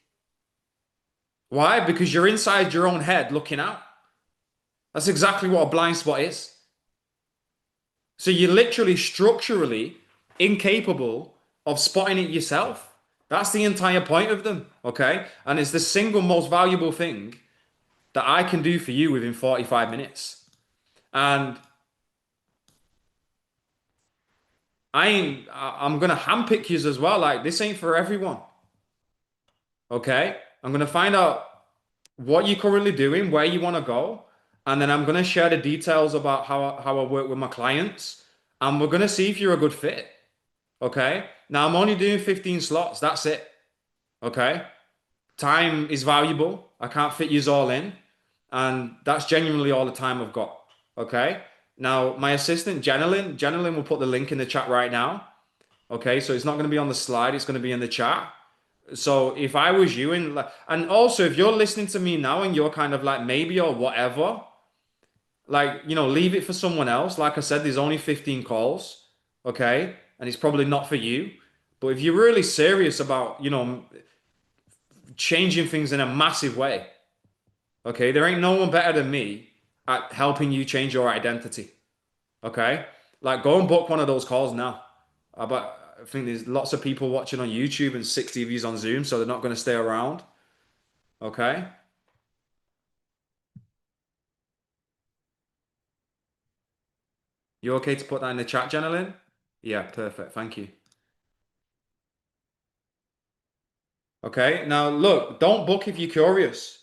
Why? Because you're inside your own head looking out. That's exactly what a blind spot is. So you're literally structurally incapable of spotting it yourself. That's the entire point of them, okay? And it's the single most valuable thing that I can do for you within 45 minutes. And I'm gonna handpick you as well. Like this ain't for everyone. Okay? I'm gonna find out what you're currently doing, where you want to go, and then I'm gonna share the details about how I work with my clients, and we're gonna see if you're a good fit. Okay? Now I'm only doing 15 slots. That's it. Okay? Time is valuable. I can't fit yous all in, and that's genuinely all the time I've got. Okay? Now my assistant Jenilyn will put the link in the chat right now. Okay, so it's not going to be on the slide, it's going to be in the chat. So if I was you and also if you're listening to me now and you're kind of like maybe or whatever, like, leave it for someone else. Like I said, there's only 15 calls, okay? And it's probably not for you. But if you're really serious about, changing things in a massive way, okay, there ain't no one better than me at helping you change your identity, okay? Like go and book one of those calls now. But I think there's lots of people watching on YouTube and 60 views on Zoom, so they're not going to stay around. Okay? You okay to put that in the chat, Jenilyn? Yeah, perfect. Thank you. Okay, now look, don't book if you're curious.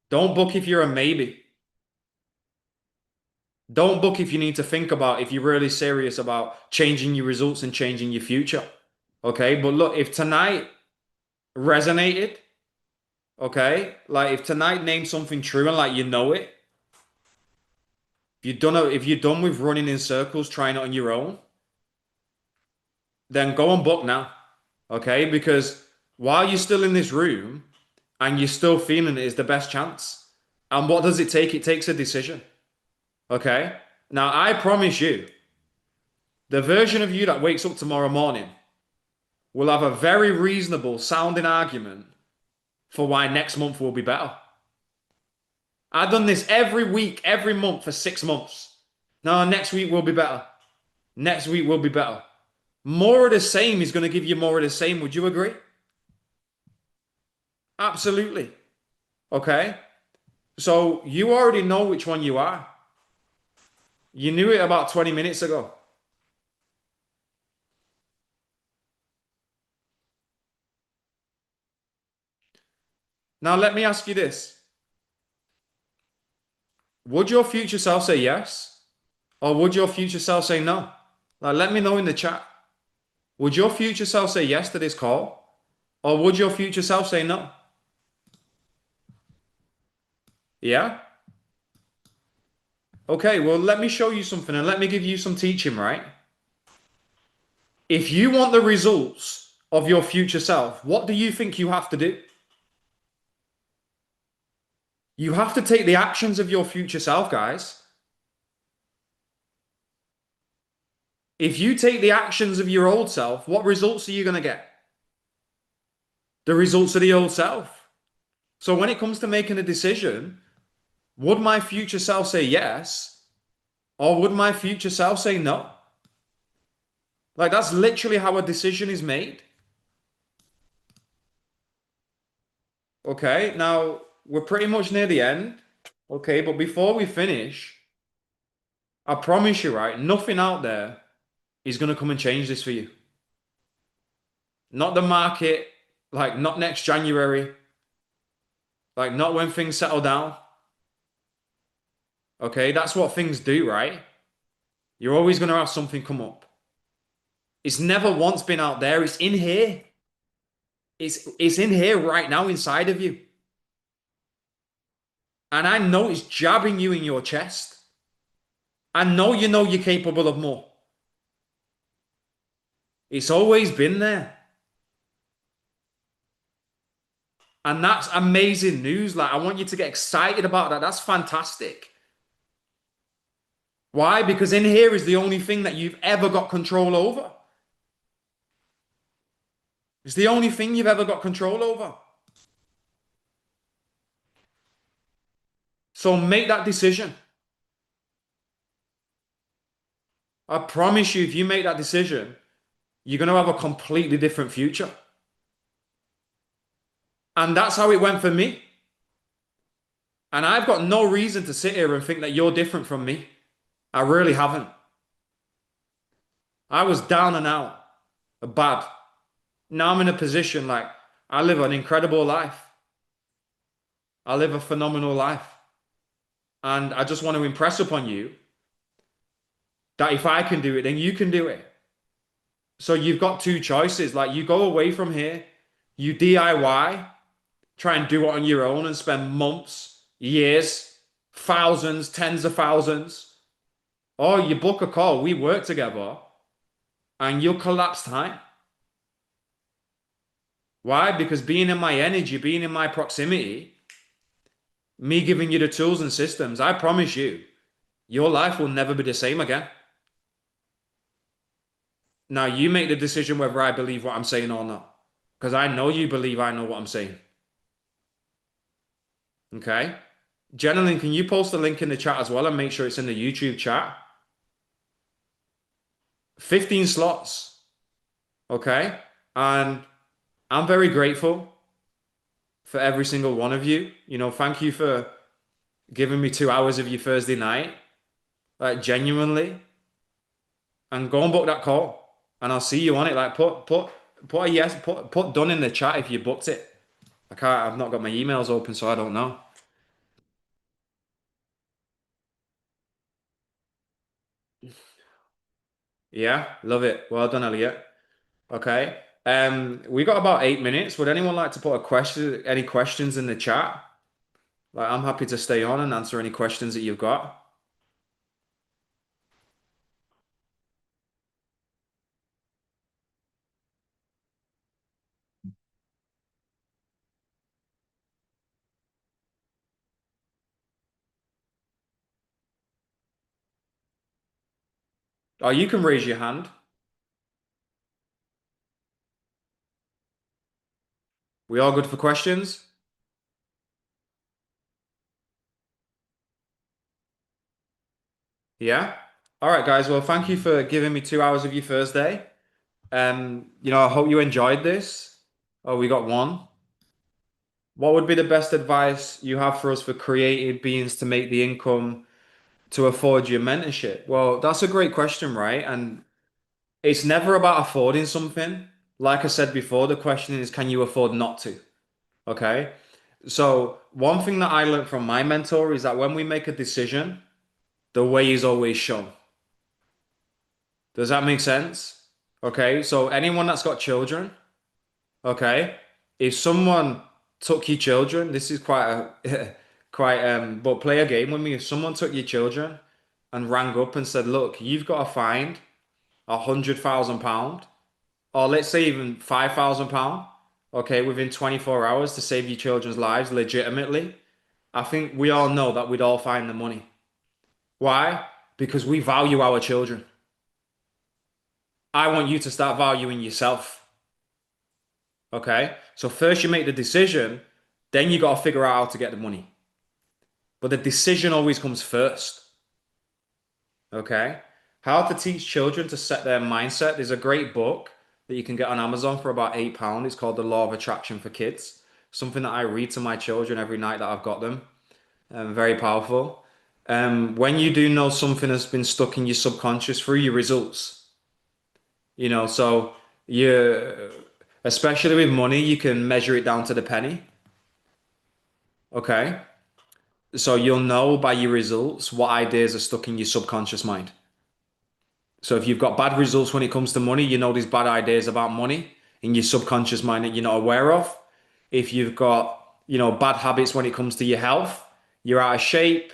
Don't book if you're a maybe. Don't book if you need to think about if you're really serious about changing your results and changing your future. Okay, but look, if tonight resonated, okay, like if tonight named something true and like you know it, if you're done with running in circles trying it on your own, then go and book now. Okay? Because while you're still in this room and you're still feeling it is the best chance. And what does it take? It takes a decision. Okay? Now I promise you, the version of you that wakes up tomorrow morning will have a very reasonable sounding argument for why next month will be better. I've done this every week, every month for 6 months. No, next week will be better. Next week will be better. More of the same is going to give you more of the same. Would you agree? Absolutely. Okay. So you already know which one you are. You knew it about 20 minutes ago. Now let me ask you this. Would your future self say yes? Or would your future self say no? Now let me know in the chat. Would your future self say yes to this call? Or would your future self say no? Yeah? Okay, well, let me show you something and let me give you some teaching, right? If you want the results of your future self, what do you think you have to do? You have to take the actions of your future self, guys. If you take the actions of your old self, what results are you going to get? The results of the old self. So when it comes to making a decision, would my future self say yes, or would my future self say no? Like that's literally how a decision is made. Okay, now we're pretty much near the end. Okay, but before we finish, I promise you, right, nothing out there is going to come and change this for you. Not the market, like not next January, like not when things settle down. Okay, that's what things do, right? You're always going to have something come up. It's never once been out there. It's in here. It's in here right now inside of you. And I know it's jabbing you in your chest. I know you know you're capable of more. It's always been there. And that's amazing news. Like, I want you to get excited about that. That's fantastic. Why? Because in here is the only thing that you've ever got control over. It's the only thing you've ever got control over. So make that decision. I promise you, if you make that decision, you're going to have a completely different future. And that's how it went for me. And I've got no reason to sit here and think that you're different from me. I really haven't. I was down and out, bad. Now I'm in a position like I live an incredible life. I live a phenomenal life. And I just want to impress upon you that if I can do it, then you can do it. So you've got two choices. Like you go away from here, you DIY, try and do it on your own and spend months, years, thousands, tens of thousands. Or you book a call, we work together, and you'll collapse time. Why? Because being in my energy, being in my proximity, me giving you the tools and systems, I promise you, your life will never be the same again. Now you make the decision whether I believe what I'm saying or not. Because I know you believe I know what I'm saying. Okay? Gentlemen, can you post the link in the chat as well and make sure it's in the YouTube chat? 15 slots. Okay? And I'm very grateful for every single one of you. You know, thank you for giving me 2 hours of your Thursday night. Like genuinely. And go and book that call. And I'll see you on it. Like put a yes, put done in the chat if you booked it. I've not got my emails open, so I don't know. Yeah, love it. Well done, Elliot. Okay. We got about 8 minutes. Would anyone like to put any questions in the chat? Like, I'm happy to stay on and answer any questions that you've got. Oh, you can raise your hand. We all good for questions? Yeah. All right, guys. Well, thank you for giving me 2 hours of your Thursday. I hope you enjoyed this. Oh, we got one. What would be the best advice you have for us for creative beings to make the income to afford your mentorship? Well, that's a great question, right? And it's never about affording something. Like I said before, the question is, can you afford not to? Okay. So one thing that I learned from my mentor is that when we make a decision, the way is always shown. Does that make sense? Okay. So anyone that's got children, okay, if someone took your children, this is quite a but play a game with me. If someone took your children and rang up and said, look, you've got to find £100,000, or let's say even £5,000, okay, within 24 hours to save your children's lives legitimately, I think we all know that we'd all find the money. Why? Because we value our children. I want you to start valuing yourself. Okay? So first you make the decision, then you got to figure out how to get the money. But the decision always comes first. Okay? How to teach children to set their mindset. There's a great book that you can get on Amazon for about £8. It's called The Law of Attraction for Kids. Something that I read to my children every night that I've got them. Very powerful. When you do know something has been stuck in your subconscious through your results, so you, especially with money, you can measure it down to the penny. Okay. So you'll know by your results what ideas are stuck in your subconscious mind. So if you've got bad results when it comes to money, you know there's bad ideas about money in your subconscious mind that you're not aware of. If you've got, bad habits when it comes to your health, you're out of shape,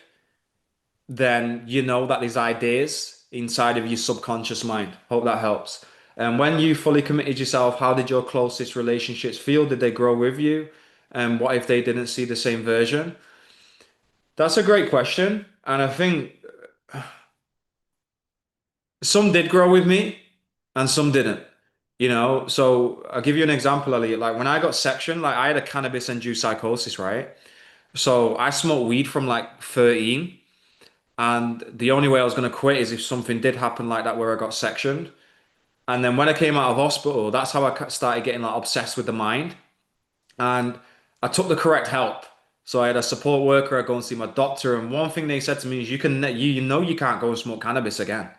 then you know that there's ideas inside of your subconscious mind. Hope that helps. And when you fully committed yourself, how did your closest relationships feel? Did they grow with you? And what if they didn't see the same version? That's a great question. And I think some did grow with me and some didn't. So I'll give you an example, Elliot. Like when I got sectioned, like I had a cannabis-induced psychosis, right? So I smoked weed from like 13. And the only way I was going to quit is if something did happen like that where I got sectioned. And then when I came out of hospital, that's how I started getting like obsessed with the mind. And I took the correct help. So I had a support worker. I go and see my doctor. And one thing they said to me is, you can't go and smoke cannabis again.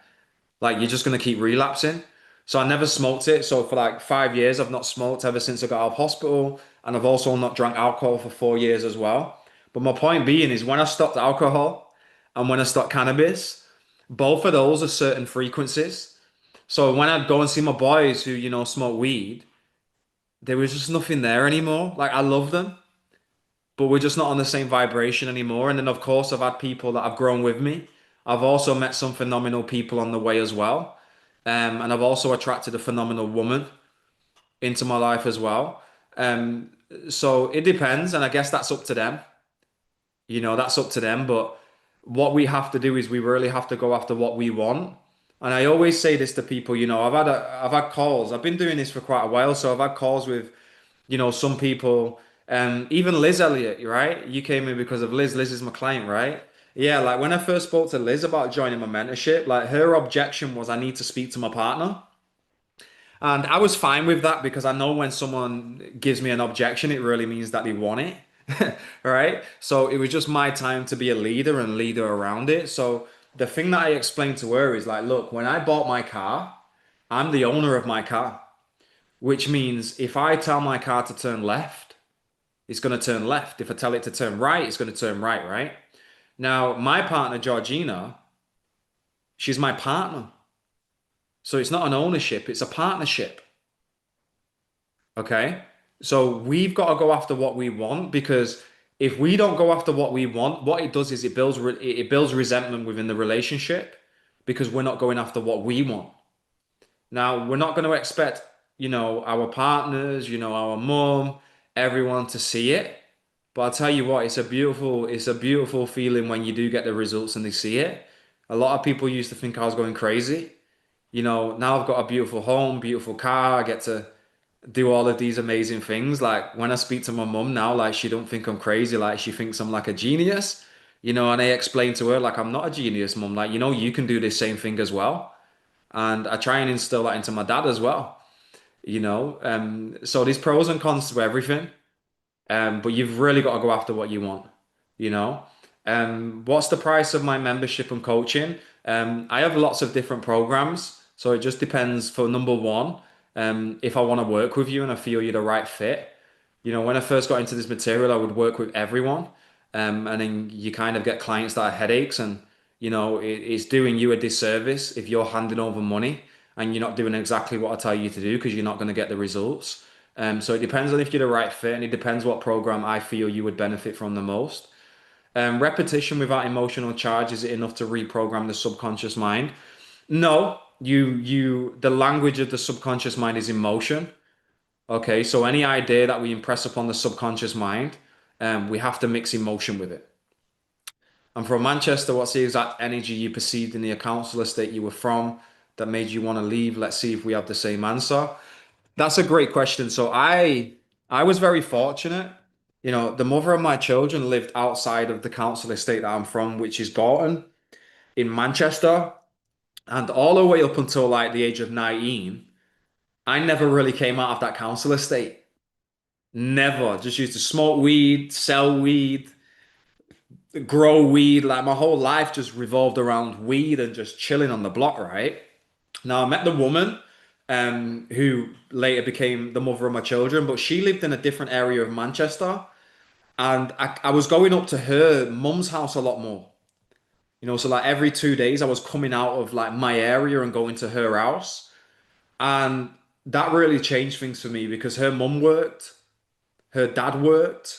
Like you're just going to keep relapsing. So I never smoked it. So for like 5 years, I've not smoked ever since I got out of hospital. And I've also not drank alcohol for 4 years as well. But my point being is when I stopped alcohol and when I stopped cannabis, both of those are certain frequencies. So when I'd go and see my boys who, smoke weed, there was just nothing there anymore. Like I love them, but we're just not on the same vibration anymore. And then of course I've had people that have grown with me. I've also met some phenomenal people on the way as well. And I've also attracted a phenomenal woman into my life as well. Um, so it depends, and I guess that's up to them. That's up to them. But what we have to do is we really have to go after what we want. And I always say this to people, I've had calls. I've been doing this for quite a while, so I've had calls with, some people, even Liz Elliott, right? You came in because of Liz. Liz is my client, right? Yeah, like when I first spoke to Liz about joining my mentorship, like her objection was I need to speak to my partner. And I was fine with that because I know when someone gives me an objection, it really means that they want it. Right? So it was just my time to be a leader and leader around it. So the thing that I explained to her is like, look, when I bought my car, I'm the owner of my car, which means if I tell my car to turn left, it's going to turn left. If I tell it to turn right, it's going to turn right, right? Now, my partner, Georgina, she's my partner. So it's not an ownership, it's a partnership. Okay. So we've got to go after what we want because if we don't go after what we want, what it does is it builds resentment within the relationship because we're not going after what we want. Now, we're not going to expect, our partners, our mom, everyone to see it. But I'll tell you what, it's a beautiful feeling when you do get the results and they see it. A lot of people used to think I was going crazy. Now I've got a beautiful home, beautiful car. I get to do all of these amazing things. Like when I speak to my mum now, like she don't think I'm crazy, like she thinks I'm like a genius, and I explain to her like I'm not a genius, mum. Like, you can do this same thing as well. And I try and instill that into my dad as well, so there's pros and cons to everything. But you've really got to go after what you want, you know. What's the price of my membership and coaching? I have lots of different programs, so it just depends for number one, if I want to work with you and I feel you're the right fit. When I first got into this material, I would work with everyone, and then you kind of get clients that are headaches, and it's doing you a disservice if you're handing over money and you're not doing exactly what I tell you to do because you're not going to get the results. So it depends on if you're the right fit, and it depends what program I feel you would benefit from the most. Repetition without emotional charge, is it enough to reprogram the subconscious mind? No, the language of the subconscious mind is emotion. Okay, so any idea that we impress upon the subconscious mind We have to mix emotion with it. I'm from Manchester. What's the exact energy you perceived in the council estate you were from that made you want to leave? Let's see if we have the same answer. That's a great question. So I was very fortunate. You know, the mother of my children lived outside of the council estate that I'm from, which is Gorton in Manchester. And all the way up until like the age of 19, I never really came out of that council estate. Never. Just used to smoke weed, sell weed, grow weed. Like my whole life just revolved around weed and just chilling on the block, right? Now I met the woman who later became the mother of my children, but she lived in a different area of Manchester. And I was going up to her mum's house a lot more. You know, so like every 2 days I was coming out of like my area and going to her house. And that really changed things for me because her mum worked, her dad worked,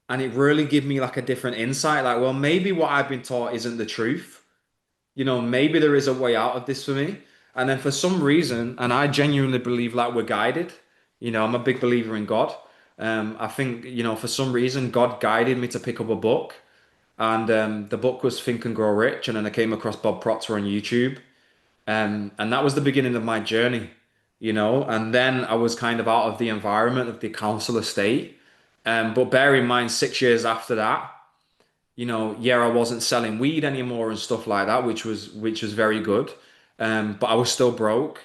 and it really gave me like a different insight. Like, well, maybe what I've been taught isn't the truth. You know, maybe there is a way out of this for me. And then for some reason, and I genuinely believe like we're guided. You know, I'm a big believer in God. I think, you know, for some reason, God guided me to pick up a book. And the book was Think and Grow Rich. And then I came across Bob Proctor on YouTube. And that was the beginning of my journey, you know. And then I was kind of out of the environment of the council estate. But bear in mind, 6 years after that, you know, yeah, I wasn't selling weed anymore and stuff like that, which was very good. But I was still broke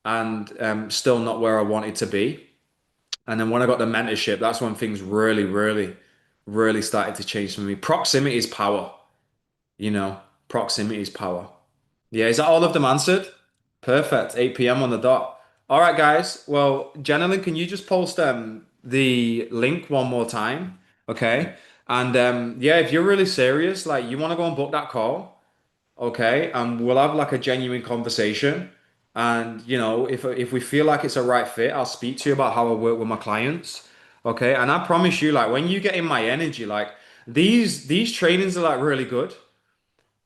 and still not where I wanted to be. And then when I got the mentorship, that's when things really, really, really started to change for me. Proximity is power, you know. Proximity is power. Yeah, is that all of them answered? Perfect. 8 p.m. on the dot. All right, guys. Well, Jenilyn, can you just post the link one more time? Okay. And yeah, if you're really serious, like you want to go and book that call, okay, and we'll have like a genuine conversation. And you know, if we feel like it's a right fit, I'll speak to you about how I work with my clients. Okay. And I promise you, like when you get in my energy, like these trainings are like really good.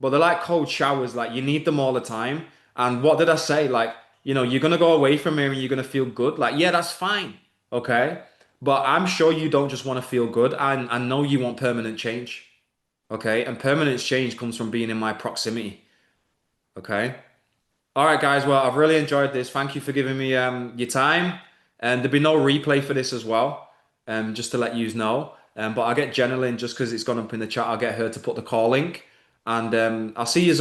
But they're like cold showers, like you need them all the time. And what did I say? Like, you know, you're gonna go away from here and you're gonna feel good. Like, yeah, that's fine. Okay. But I'm sure you don't just want to feel good. I know you want permanent change. Okay. And permanent change comes from being in my proximity. Okay. All right, guys. Well, I've really enjoyed this. Thank you for giving me your time. And there'll be no replay for this as well. Just to let you know. But I'll get Jenna in just because it's gone up in the chat. I'll get her to put the call link. And I'll see you on.